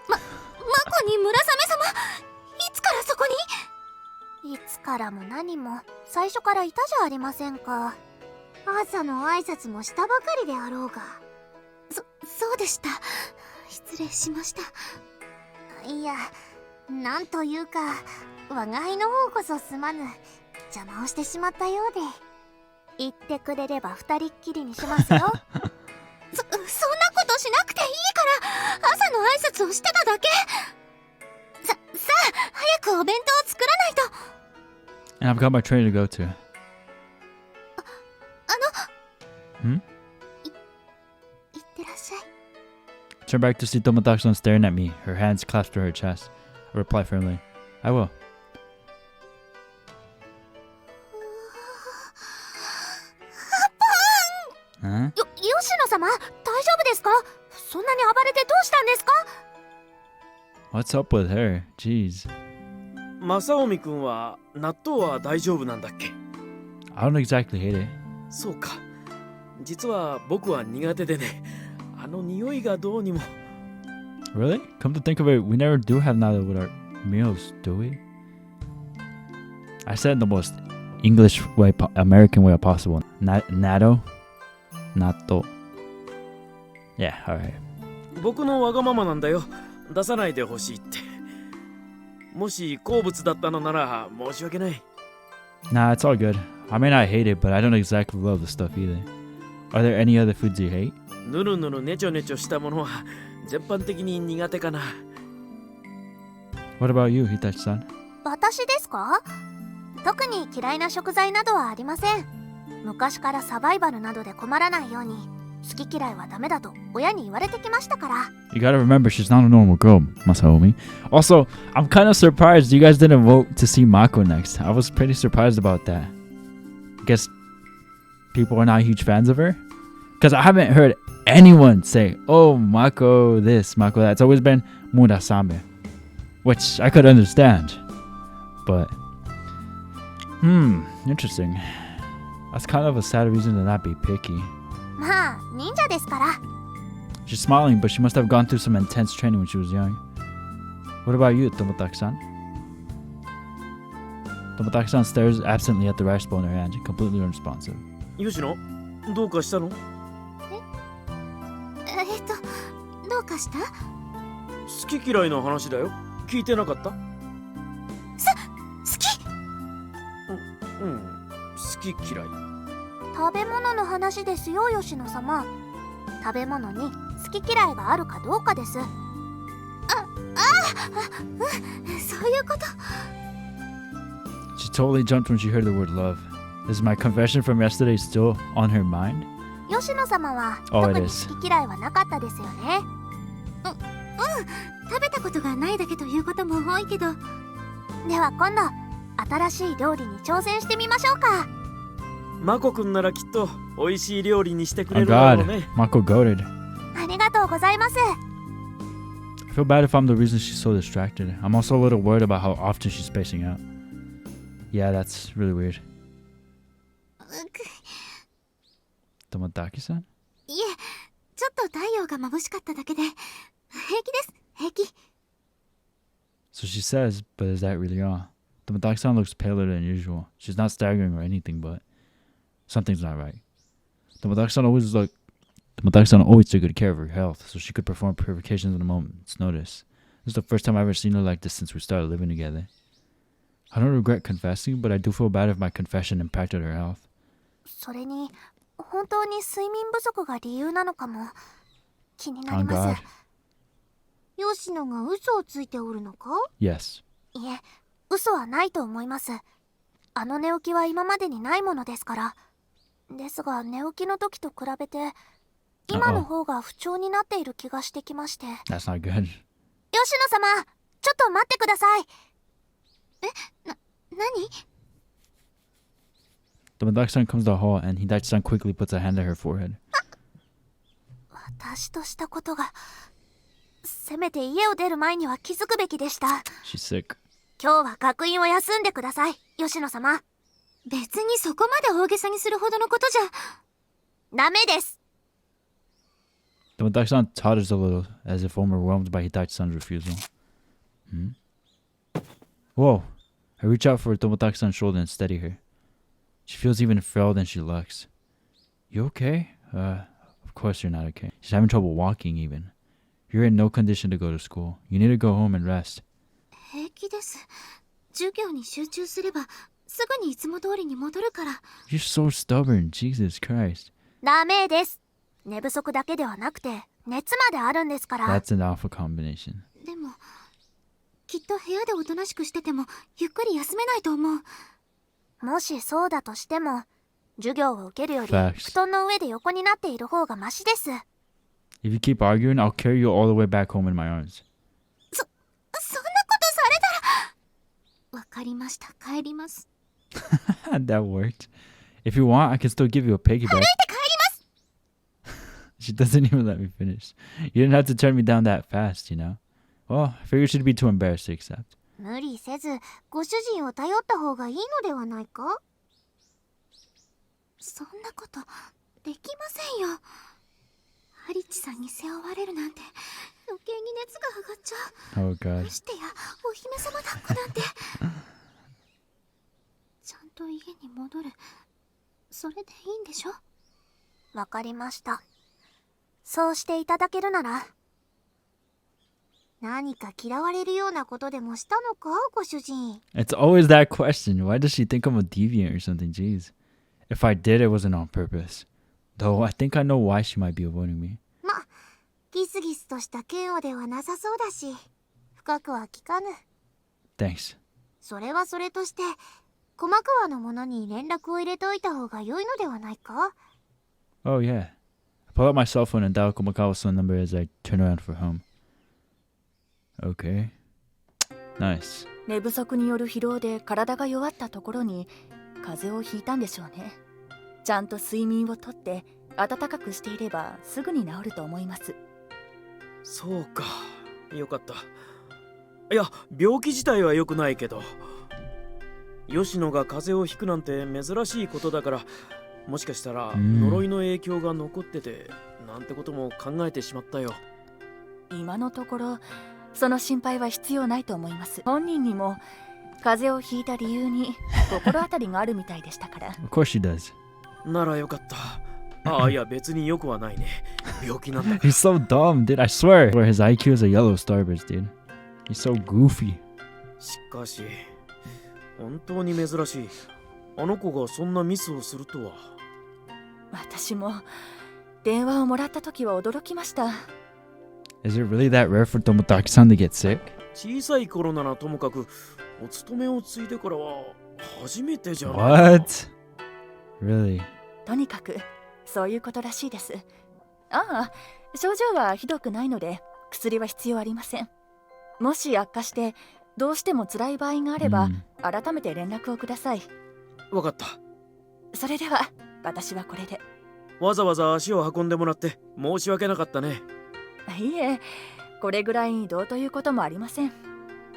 S2: マコに村雨様、いつからそこに？いつからも何も最初からいたじゃありませんか。朝の挨拶もしたばかりであろうが。そうでした。失礼しました。いや、なんというか我が輩の方こそすまぬ、邪魔をしてしまったようで。言ってくれれば二人っきりにしますよ。そんなことしなくていいから朝の挨拶をしてただけ。さあ早くお弁当を作らないと。
S1: And I've got my train to go to.
S2: いってらっしゃい。
S1: Turn back to see Tomotaku-san staring at me, her hands clasped to her chest. I reply firmly, I will.
S2: 吉野様、大丈夫ですか？そんなに暴れてどうしたんですか？
S1: What's up with her? Jeez.
S4: 正臣君は納豆は大丈夫なんだっけ？
S1: I don't exactly hate it.
S4: そうか。実は僕は苦手でね。あの匂いがどうにも。
S1: Really? Come to think of it, we never do have nada with our meals, do we? I said the most English way, American way possible. Natto? Natto. Yeah, alright.
S4: 僕のわがままなんだよ。出さないでほしいって。もし好物だったのなら申し訳ない。
S1: Nah, it's all good. I may not hate it, but I don't exactly love the stuff either. Are there any other foods you hate?
S4: ぬるぬるねちょねちょしたものは全般的に苦手かな。
S1: What about you, Hitachi-san?
S2: 私ですか？特に嫌いな食材などはありません。昔からサバイバルなどで困らないように好き嫌いはダメだと親に言われてきましたから。
S1: You gotta remember, she's not a normal girl, Masaomi. Also, I'm kind of surprised you guys didn't vote to see Mako next. I was pretty surprised about that. I guess people are not huge fans of her? Because I haven't heard anyone say, oh, Mako this, Mako that. It's always been Murasame, which I could understand. But, interesting. That's kind of a sad reason to not be picky.
S2: まあ忍者ですから。
S1: She's smiling, but she must have gone through some intense training when she was young. What about you, Tomotaku-san? Tomotaku-san stares absently at the rice bowl in her hand, completely unresponsive.
S4: 吉野、どうかしたの？
S2: どうかした？
S4: 好き嫌いの話だよ。聞いてなかった？
S2: 好き？
S4: 好き嫌い。
S2: 食べ物の話ですよ、吉野様。食べ物に好き嫌いがあるかどうかです。そういうこと。
S1: She totally jumped when she heard the word love. Is my confession from yesterday still on her mind?
S2: 吉野様は
S1: Oh,
S2: 特
S1: it
S2: に
S1: is.
S2: 好き嫌いはなかったですよね。食べたことがないだけということも多いけど。では今度新しい料理に挑戦してみましょうか。
S4: マコくんならきっと美味しい料理にしてく
S1: Oh
S4: れるだろう
S1: god,
S4: ね。
S1: Mako goaded.
S2: ありがとうございます。
S1: I feel bad if I'm the reason she's so distracted. I'm also a little worried about how often she's spacing out. Yeah, that's really weird. Tomotaku-san?
S2: いえ、ちょっと太陽が眩しかっただけで。平気です、平気。
S1: So she says, but is that really all? Tomotaku-san looks paler than usual. She's not staggering or anything, but something's not right. Tomotaku-san always took good care of her health, so she could perform purifications in a moment's notice. This is the first time I've ever seen her like this since we started living together. I don't regret confessing, but I do feel bad if my confession impacted her health.
S2: それに本当に睡眠不足が理由なのかも気にな
S1: Oh
S2: りま
S1: god.
S2: す。吉野が嘘をついておるのか？
S1: Yes.
S2: いえ、嘘はないと思います。あの寝起きは今までにないものですから。ですが寝起きの時と比べて今の方が不調になっている気がしてきまして。
S1: That's not good.
S5: 吉野様、ちょっと待ってください。
S2: 何？
S1: Tomodachi-san comes to a halt, and Hidachi-san quickly puts a hand to her forehead.
S5: 私としたことが、せめて家を出る前には気づくべきでした。
S1: She's sick.
S5: 今日は学院を休んでください、吉野様。
S2: 別にそこまで大げさにするほどのことじゃ。
S5: ダメです。
S1: Tomodachi-san totters a little, as if overwhelmed by Hidachi-san's refusal. Whoa! I reach out for Tomodachi-san's shoulder and steady her. She feels even frailer than she looks. You okay? Of course you're not okay. She's having trouble walking even. You're in no condition to go to school. You need to go home and rest.
S2: 平気です。授業に集中すればすぐにいつも通りに戻るから。
S1: You're so stubborn, Jesus Christ.
S5: ダメです。寝不足だけではなくて熱まであるんですから。
S1: That's an alpha combination.
S2: でもきっと部屋でおとなしくしててもゆっくり休めないと思う。
S5: もしそうだとしても、授業を受けるより
S1: Facts.
S5: 布団の上で横になっている方がマシです。
S1: If you keep arguing, I'll carry you all the way back home in my arms.
S2: そんなことされたら。わかりました。帰ります。
S1: That worked. If you want, I can still give you a piggyback.
S2: 歩いて帰ります。
S1: She doesn't even let me finish. You didn't have to turn me down that fast, you know? Well, I figured she'd be too embarrassed to accept.
S5: 無理せず、ご主人を頼った方がいいのではないか？
S2: そんなことできませんよ。ハリッチさんに背負われるなんて余計に熱が上がっちゃう。
S1: Oh god.
S2: ましてやお姫様抱っこなんて。ちゃんと家に戻る。それでいいんでしょ？
S5: わかりました。そうしていただけるなら。何か嫌われるようなことでもしたのか、ご主人。
S1: It's always that question. Why does she think I'm a deviant or something? Jeez. If I did, it wasn't on purpose. Though I think I know why she might be avoiding me.
S5: ま、ギスギスとした嫌悪ではなさそうだし、深くは聞かぬ。
S1: Thanks.
S5: それはそれとして、駒川の者に連絡を入れておいた方が良いのではないか？
S1: Oh yeah. I pull out my cell phone and dial Komakawa's phone number as I turn around for home. Okay. Nice.
S6: 寝不足による疲労で体が弱ったところに風邪をひいたんでしょうね。ちゃんと睡眠をとって暖かくしていればすぐに治ると思います。
S4: そうか、よかった。いや、病気自体は良くないけど、吉野が風邪をひくなんて珍しいことだから、もしかしたら呪いの影響が残っててなんてことも考えてしまったよ。
S6: 今のところその心配は必要ないと思います。本人にも風邪をひいた理由に心当たりがあるみたいでしたから。
S1: Of course she does.
S4: ならよかった。ああ、いや別によくはないね。病気なんだ。
S1: He's so dumb, dude. I swear. His IQ is a yellow starburst, dude. He's so goofy.
S4: しかし、本当に珍しい。あの子がそんなミスをするとは。
S6: 私も電話をもらった時は驚きました。
S1: Is it really that rare for Tomodachi-san to get sick?
S4: 小さい頃ならともかく、お勤めを継いでからは初めてじゃない。
S1: What? Really?
S6: とにかくそういうことらしいです。ああ、症状はひどくないので薬は必要ありません。もし悪化してどうしても辛い場合があれば、改めて連絡をください。
S4: わかった。
S6: それでは私はこれで。
S4: わざわざ足を運んでもらって申し訳なかったね。
S6: いいえ、これぐらいどうということもありません。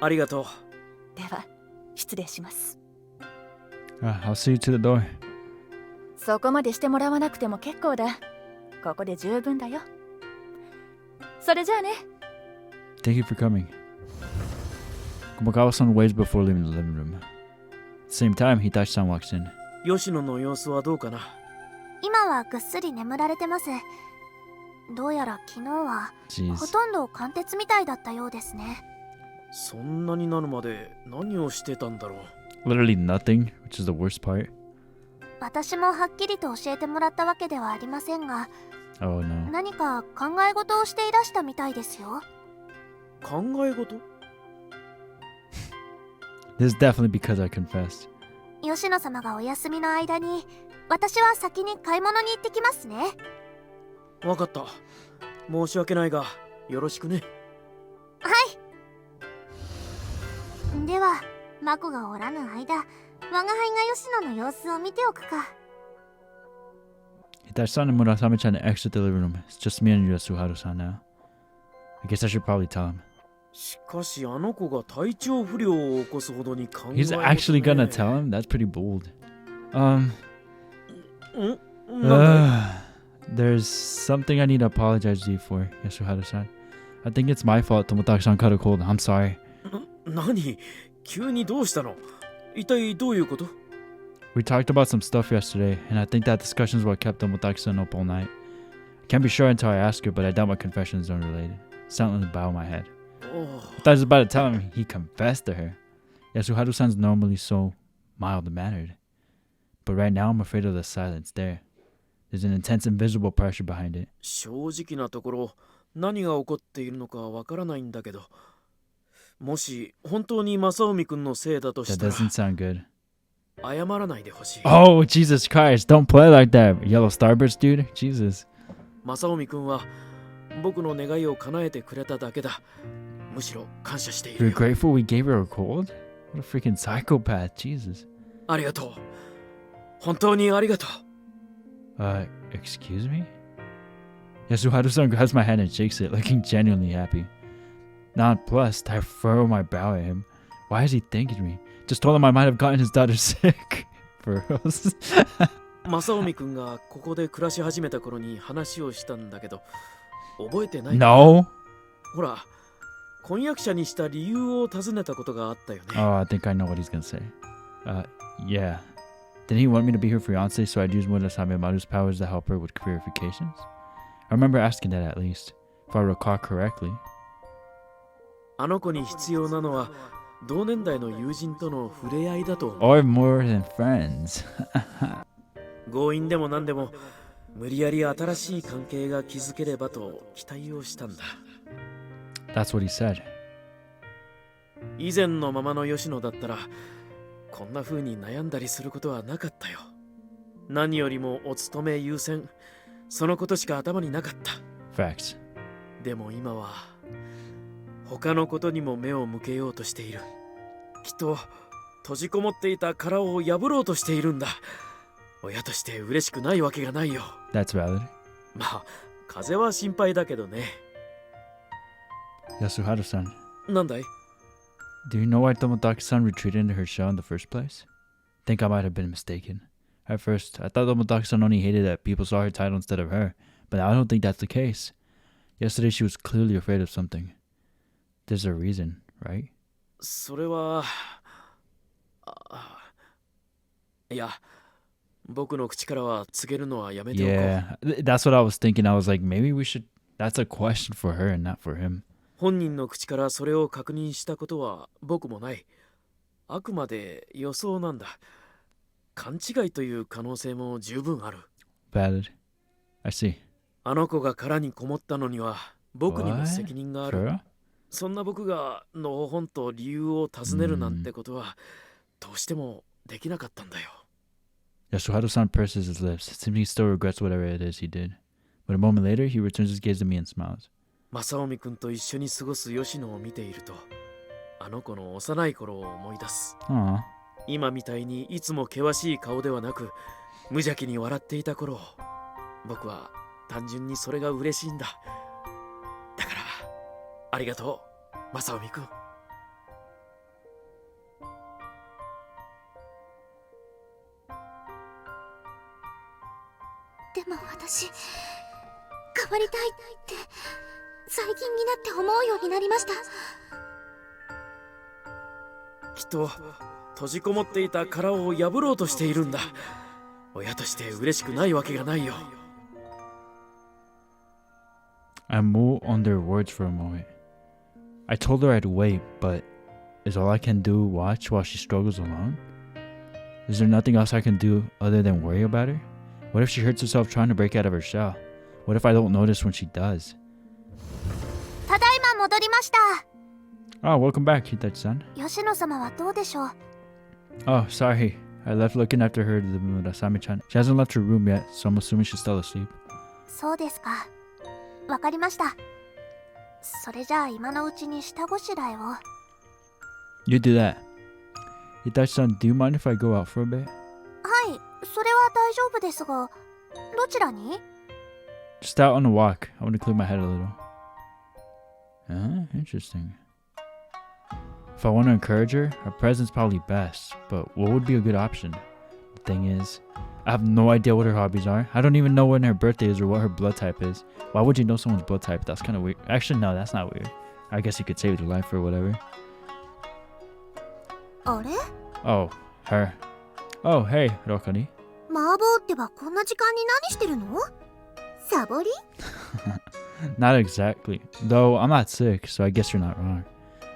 S4: ありがとう。
S6: では失礼します。
S1: I'll see you to the door.
S6: そこまでしてもらわなくても結構だ。ここで十分だよ。それじゃあね。
S1: Thank you for coming. Komakawa-san waves before leaving the living room. At the same time, Hitachi-san walks in.
S4: 吉野の様子はどうかな。
S5: 今はぐっすり眠られてます。どうやら昨日は
S1: Jeez.
S5: ほとんど貫徹みたいだったようですね。
S4: そんなになるまで何をしてたんだろう。
S1: Literally nothing, which is the worst part.
S5: 私もはっきりと教えてもらったわけではありませんが、
S1: Oh no.
S5: 何か考え事をしていらしたみたいですよ。
S4: 考え事？
S1: This is definitely because I confessed.
S5: 吉野様がお休みの間に、私は先に買い物に行ってきますね。
S4: わかった。申し訳ないがよろしくね。
S5: はい、
S2: ではマコがおらぬ間、我が輩が吉野の様子を見ておくか。
S1: Hitachi-san and Murasame-chan exit the living room. It's just me and Yasuharu-san now. I guess I should probably tell him.
S7: しかしあの子が体調不良を起こすほどに考え
S1: He's actually gonna tell him? That's pretty bold. There's something I need to apologize to you for, Yasuharu-san. I think it's my fault Tomotaki-san caught a cold. I'm sorry.
S7: 何急にどうしたの一体どういうこと
S1: We talked about some stuff yesterday, and I think that discussion is what kept Tomotaki-san up all night. I can't be sure until I ask her, but I doubt my confession is unrelated. Silently bow my head. I thought I was about to tell him he confessed to her. Yasuharu-san's normally so mild-mannered. But right now I'm afraid of the silence there. There's an intense invisible pressure behind it.
S7: 正直なところ何が起こっているのかわからないんだけど、もし本当に正臣君のせいだとし
S1: That
S7: たら
S1: doesn't sound good.
S7: 謝らないでほしい。
S1: Oh, Jesus Christ. Don't play like that, Yellow Starburst, dude. Jesus.
S7: 正臣君は僕の願いを叶えてくれただけだ。むしろ感謝している
S1: You're
S7: よ。
S1: grateful we gave her a cold? What a freaking psychopath. Jesus.
S7: ありがとう。本当にありがとう。
S1: Excuse me? Yasuharu-san grabs my hand and shakes it, looking genuinely happy. Nonplussed, I furrow my brow at him. Why is he thanking me? Just told him I might have gotten his daughter sick. For reals.
S7: 正臣君がここで暮らし始めた頃に話をしたんだけど、覚えてないか
S1: No?
S7: ほら、婚約者にした理由を尋ねたことがあったよね。
S1: Oh, I think I know what he's gonna say. Yeah. Didn't he want me to be her fiance so I'd use Murasame Maru's powers to help her with purifications? I remember asking that at least, if I recall correctly.
S7: あの子に必要なのは同年代の友人との触れ合いだと思う。
S1: Or more than friends.
S7: 強引でも何でも無理やり新しい関係が築ければと期待をしたんだ。
S1: That's what he said.
S7: 以前のままの吉野だったらこんな風に悩んだりすることはなかったよ。何よりもお勤め優先、そのことしか頭になかった。
S1: Facts.
S7: でも今は他のことにも目を向けようとしている。きっと閉じこもっていた殻を破ろうとしているんだ。親として嬉しくないわけがないよ。
S1: That's valid.
S7: まあ風邪は心配だけどね。
S1: Yasuharu-san,
S7: なんだい
S1: do you know why Tomotaki-san retreated into her shell in the first place? I think I might have been mistaken. At first, I thought Tomotaki-san only hated that people saw her title instead of her, but now I don't think that's the case. Yesterday she was clearly afraid of something. There's a reason, right?
S7: それは、いや、僕の口からは告げるのはやめておこう。
S1: Yeah, that's what I was thinking. I was like, maybe we should... That's a question for her and not for him.
S7: 本人の口からそれを確認したことは僕もない。あくまで予想なんだ。勘違いという可能性も十分ある。
S1: Valid. I see.
S7: あの子が殻にこもったのには僕にも責任がある。
S1: For real?
S7: そんな僕がのほほんと理由を尋ねるなんてことはどうしてもできなかったんだよ。
S1: Yasuharu-san purses his lips. It seems he still regrets whatever it is he did. But a moment later, he returns his gaze to me and smiles.
S7: 正臣君と一緒に過ごす吉野を見ていると、あの子の幼い頃を思い出す。
S1: Aw.
S7: 今みたいにいつも険しい顔ではなく、無邪気に笑っていた頃、僕は単純にそれが嬉しいんだ。だから、ありがとう、正臣君。
S2: でも私変わりたいって最近になって思うようになりました。
S7: きっと閉じこもっていた殻を破ろうとしているんだ。親として嬉しくないわけがないよ。
S1: I mull on their words for a moment. I told her I'd wait, but is all I can do watch while she struggles alone? Is there nothing else I can do other than worry about her? What if she hurts herself trying to break out of her shell? What if I don't notice when she does?
S5: ただいま戻りました。
S1: Oh, welcome back, Hitachi-san.
S5: 吉野様はどうでしょう。
S1: Oh, sorry. I left looking after her to the Murasame-chan. She hasn't left her room yet, so I'm assuming she's still asleep.
S5: そうですか。わかりました。それじゃあ今のうちに下ごしらえを。
S1: You do that. Itachi-san, do you mind if I go out for a bit?
S5: はい、それは大丈夫ですが、どちらに？
S1: Just out on a walk. I want to clear my head a little. Interesting. If I want to encourage her, a present's probably best, but what would be a good option? The thing is, I have no idea what her hobbies are. I don't even know when her birthday is or what her blood type is. Why would you know someone's blood type? That's kind of weird. Actually, no, that's not weird. I guess you could save their life or whatever.
S5: あれ？
S1: Oh, her. Oh, hey, Rokani.
S5: 麻婆ってばこんな時間に何してるの？サボり？
S1: Not exactly. Though I'm not sick, so I guess you're not wrong.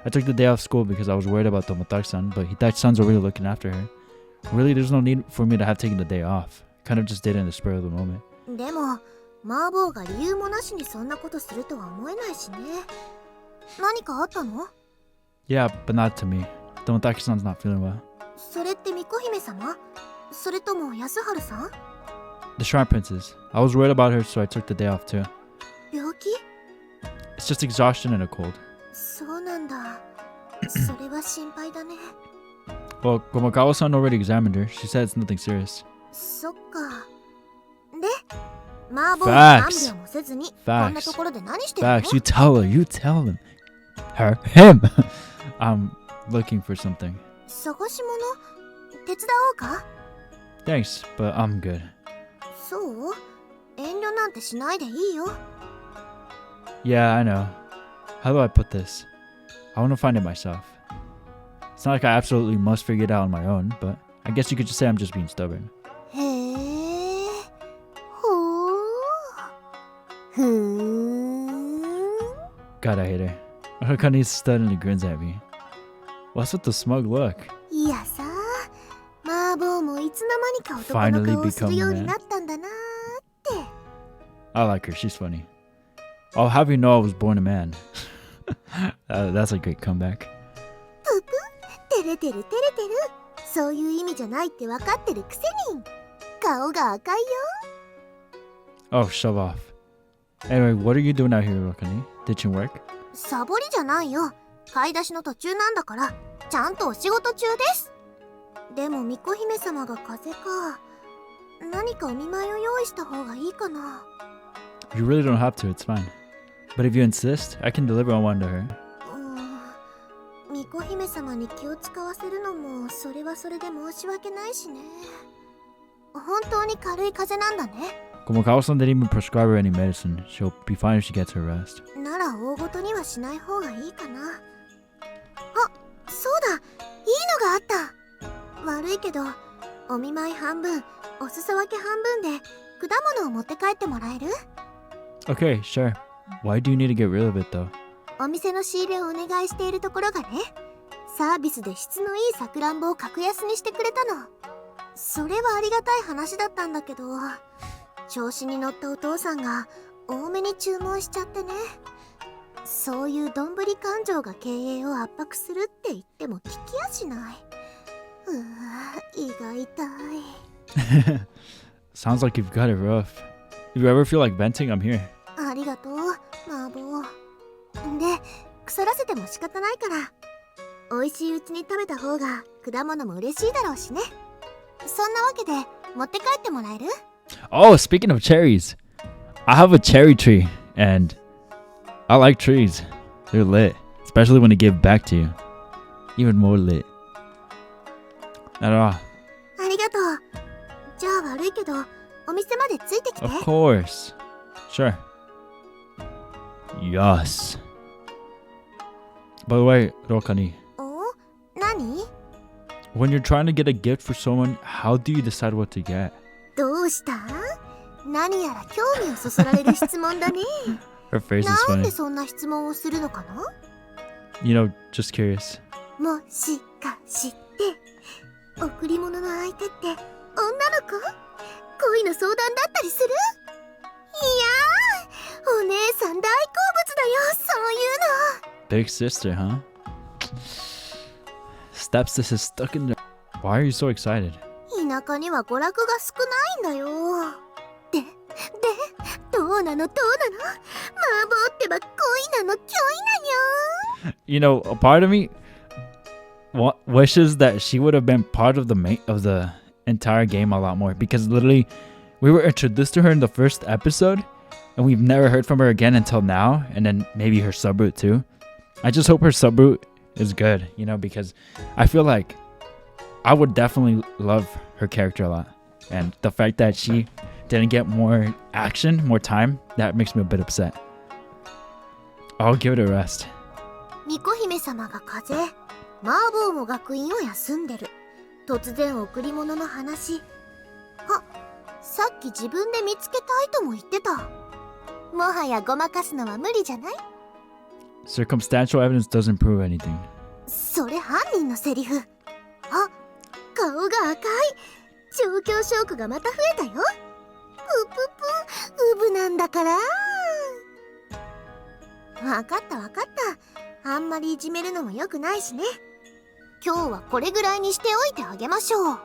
S1: I took the day off school because I was worried about Tomotachi-san, but Hitachi-san's already looking after her. Really, there's no need for me to have taken the day off. Kind of just did it in the spur of the moment.
S5: でも、麻婆が理由もなしにそんなことするとは思えないしね。何かあったの？
S1: Yeah, but not to me. Tomotachi-san's not feeling well.
S5: それって巫女姫様？それとも安春さん？
S1: The Shrine Princess. I was worried about her, so I took the day off too.
S5: 病気？
S1: It's just exhaustion and a cold.
S5: そうなんだ。それは心配だね。
S1: Well, Komakawa-san already examined her. She said it's nothing serious.
S5: そっか。で、麻婆が看病もせずにこんなところで何してるの？
S1: Facts. You tell her. You tell him. Her. Him. I'm looking for something.
S5: 探し物？手伝おうか？
S1: Thanks, but I'm good.
S5: そう？遠慮なんてしないでいいよ。
S1: Yeah, I know. How do I put this? I want to find it myself. It's not like I absolutely must figure it out on my own, but I guess you could just say I'm just being stubborn.
S5: へえ。ほー。ふーん。
S1: God, I hate her. Akane suddenly grins at me. What's with the smug look?
S5: いやさ、麻婆もいつの間にか男の顔をするようになったんだなーって。
S1: I like her. She's funny. I'll have you know I was born a man. That's a great comeback.
S5: ぷぷ、照れてる照れてる。そういう意味じゃないって分かってるくせに。顔が赤いよ。
S1: Oh, shove off. Anyway, what are you doing out here, Rokani? Ditching work?
S5: サボりじゃないよ。買い出しの途中なんだから、ちゃんとお仕事中です。でも巫女姫様が風邪か。何かお見舞いを用意した方がいいかな。
S1: You really don't have to, it's fine. But if you insist, I can deliver on one to her.
S5: 巫女姫様に気を使わせるのもそれはそれで申し訳ないしね。本当に軽い風邪なんだね。
S1: Komakawa-san didn't even prescribe her any medicine. She'll be fine if she gets her rest.
S5: なら大ごとにはしない方がいいかな。あ、そうだ、いいのがあった。悪いけど、お見舞い半分、お裾分け半分で果物を持って帰ってもらえる？
S1: Okay, sure. Why do you need to get rid of it though?
S5: お店の仕入れをお願いしているところがね、サービスで質のいいさくらんぼを格安にしてくれたの。それはありがたい話だったんだけど、調子に乗ったお父さんが多めに注文しちゃってね。そういうどんぶり勘定が経営を圧迫するって言っても聞きやしない。胃が痛い。
S1: Sounds like you've got it rough. If you ever feel like venting, I'm here.
S5: ありがとう、麻婆。で、腐らせても仕方ないから、美味しいうちに食べた方が果物も嬉しいだろうしね。そんなわけで持って帰ってもらえる？
S1: Oh, speaking of cherries, I have a cherry tree, and I like trees. They're lit, especially when they give back to you. Even more lit. なるほど。
S5: ありがとう。じゃあ悪いけど、お店までついてきて。
S1: Of course. Sure. Yes. By the way, Rokani,
S5: お？何？
S1: when you're trying to get a gift for someone, how do you decide what to get?
S5: どうした？何やら興味をそそられる質問だね。
S1: Her face is
S5: なん
S1: funny.
S5: でそんな質問をするのかな？
S1: You know, just curious.
S5: もしかして、贈り物の相手って女の子？恋の相談だったりする？いやー、お姉さん大好物だよ、そういうの。
S1: Big sister, huh? Stepsister stuck in there. Why are you so excited?
S5: 田舎には娯楽が少ないんだよ。で、どうなの？麻婆ってば恋なの、キョイなよ。
S1: You know, a part of me wishes that she would have been part of the entire game a lot more, because literally we were introduced to her in the first episode and we've never heard from her again until now, and then maybe her subroute too. I just hope her subroute is good, you know, because I feel like I would definitely love her character a lot, and the fact that she didn't get more action, more time, that makes me a bit upset. I'll give it a rest.
S5: 巫女姫様が風邪、マーボーも学院を休んでる。突然贈り物の話。あ、さっき自分で見つけたいとも言ってた。もはやごまかすのは無理じゃない？
S1: Circumstantial evidence doesn't prove anything.
S5: それ犯人のセリフ。あ、顔が赤い。状況証拠がまた増えたよ。ぷぷぷ、ウブなんだから。わかったわかった。あんまりいじめるのも良くないしね。今日はこれぐらいにしておいてあげましょう。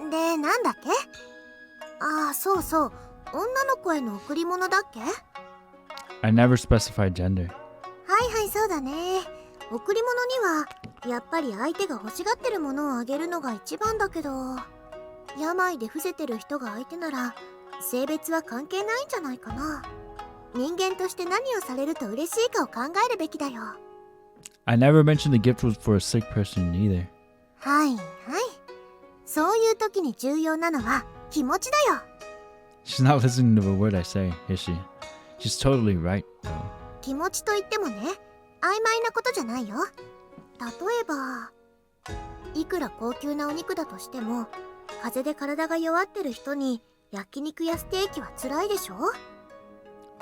S5: で、なんだっけ？ああ、そうそう。女の子への贈り物だっけ？
S1: I never specified gender.
S5: はいはい、そうだね。贈り物にはやっぱり相手が欲しがってるものをあげるのが一番だけど、病で伏せてる人が相手なら性別は関係ないんじゃないかな。人間として何をされると嬉しいかを考えるべきだよ。
S1: I never mentioned the gift was for a sick person either.
S5: はいはい。そういう時に重要なのは気持ちだよ。
S1: She's not listening to a word I say, is she? She's totally right, though.
S5: 気持ちといってもね、曖昧なことじゃないよ。例えば、いくら高級なお肉だとしても、風邪で体が弱ってる人に焼肉やステーキは辛いでしょ？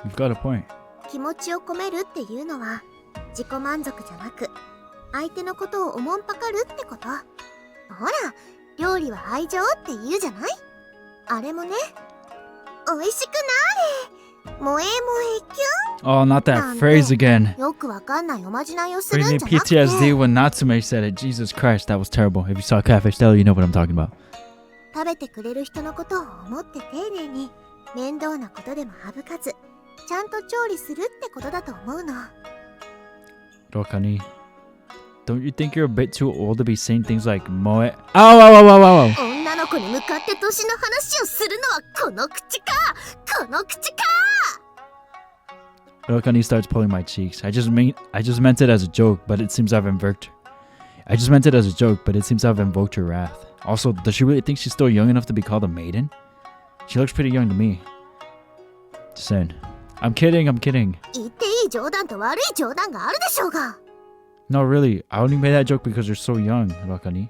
S1: You've got a point.
S5: 気持ちを込めるっていうのは自己満足じゃなく、相手のことをおもんぱかるってこと。ほら、料理は愛情って言うじゃない？あれもね、おいしくなーれ、萌え萌えキュン。
S1: Oh, not that phrase again.
S5: よくわかんないおまじないをす
S1: What
S5: る
S1: do
S5: ん
S1: you
S5: じ
S1: mean
S5: ゃなくて。
S1: PTSD when Natsume said it? Jesus Christ, that was terrible. If you saw Catfish Deli, you know what I'm talking about.
S5: 食べてくれる人のことを思って丁寧に、面倒なことでも省かず、ちゃんと調理するってことだと思うの。
S1: Rokani, don't you think you're a bit too old to be saying things like moe? Ow, ow, ow, ow, ow.
S5: 女の子に向かって年の話をするのはこの口か、この口か。
S1: Rokani starts pulling my cheeks. I just meant it as a joke, but it seems I've invoked. I just meant it as a joke, but it seems I've invoked her wrath. Also, does she really think she's still young enough to be called a maiden? She looks pretty young to me. Just saying. I'm kidding.
S5: 言っていい冗談と悪い冗談があるでしょうが。
S1: No, really. I only made that joke because you're so young, Rokani.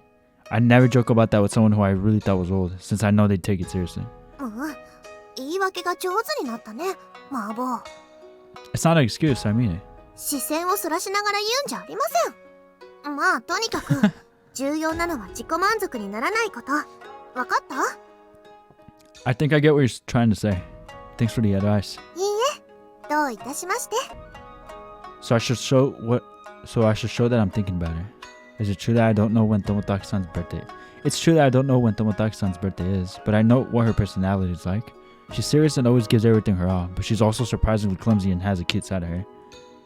S1: I never joke about that with someone who I really thought was old, since I know they'd take it seriously.
S5: 言い訳が上手になったね、マーボー。
S1: It's not an excuse, I mean it.
S5: 視線をそらしながら言うんじゃありません。まあとにかく重要なのは自己満足にならないこと。わかった？
S1: I think I get what you're trying to say. Thanks for the advice.
S5: いいえ、どういたしまして。
S1: So I should show that I'm thinking about her. Is it true that I don't know when Tomotaki-san's birthday? It's true that I don't know when Tomotaki-san's birthday is, but I know what her personality is like. She's serious and always gives everything her all, but she's also surprisingly clumsy and has a cute side of her.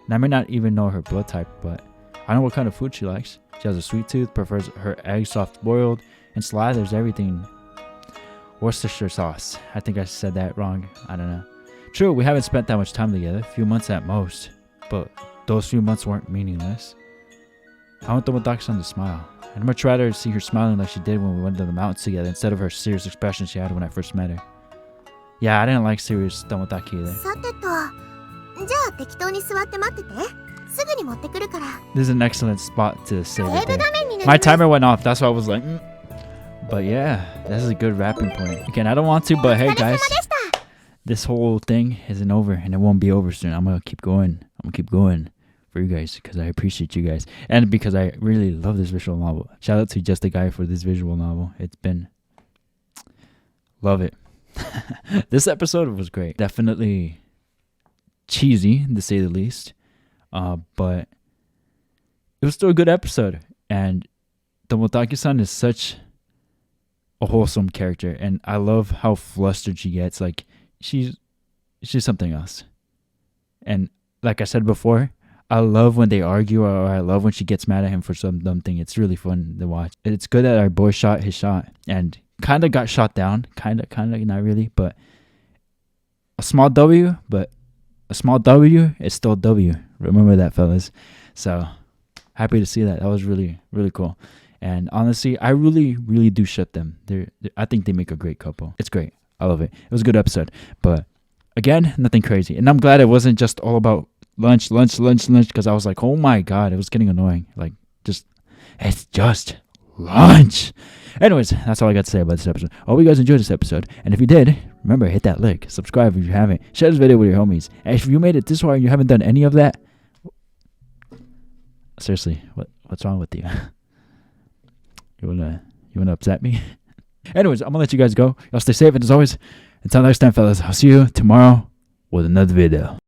S1: And I may not even know her blood type, but I know what kind of food she likes. She has a sweet tooth, prefers her eggs soft-boiled, and slathers everything Worcestershire sauce. I think I said that wrong. I don't know. True, we haven't spent that much time together, a few months at most, but those few months weren't meaningless. I want Tomotaki-san to smile. I'd much rather see her smiling like she did when we went to the mountains together instead of her serious expression she had when I first met her. Yeah, I didn't like serious Tomotaki either.
S5: さてと、じゃあ適当に座って待ってて。すぐに持ってくるから。
S1: This is an excellent spot to save
S5: セー
S1: it
S5: ブ
S1: there.
S5: 画面になり
S1: My
S5: ます。
S1: timer went off, that's why I was like, But yeah, this is a good wrapping point. Again, I don't want to, but hey guys, this whole thing isn't over and it won't be over soon. I'm gonna keep going. For you guys because I appreciate you guys and because I really love this visual novel. Shout out to Just a Guy for this visual novel. It's been love it. This episode was great. Definitely cheesy to say the least, but it was still a good episode. And Tomotaki-san is such a wholesome character, and I love how flustered she gets. Like she's something else. And like I said before, I love when they argue, or I love when she gets mad at him for some dumb thing. It's really fun to watch. It's good that our boy shot his shot and kind of got shot down. Kind of, not really, but a small W, but a small W is still W. Remember that, fellas. So happy to see that. That was really, really cool. And honestly, I really, really do ship them. I think they make a great couple. It's great. I love it. It was a good episode. But again, nothing crazy. And I'm glad it wasn't just all about lunch, because I was like, oh my God, it was getting annoying. Like, it's just lunch. Anyways, that's all I got to say about this episode. I hope you guys enjoyed this episode. And if you did, remember, hit that like, subscribe if you haven't, share this video with your homies. And if you made it this far and you haven't done any of that, seriously, what's wrong with you? You wanna upset me? Anyways, I'm gonna let you guys go. Y'all stay safe, and as always, until next time, fellas, I'll see you tomorrow with another video.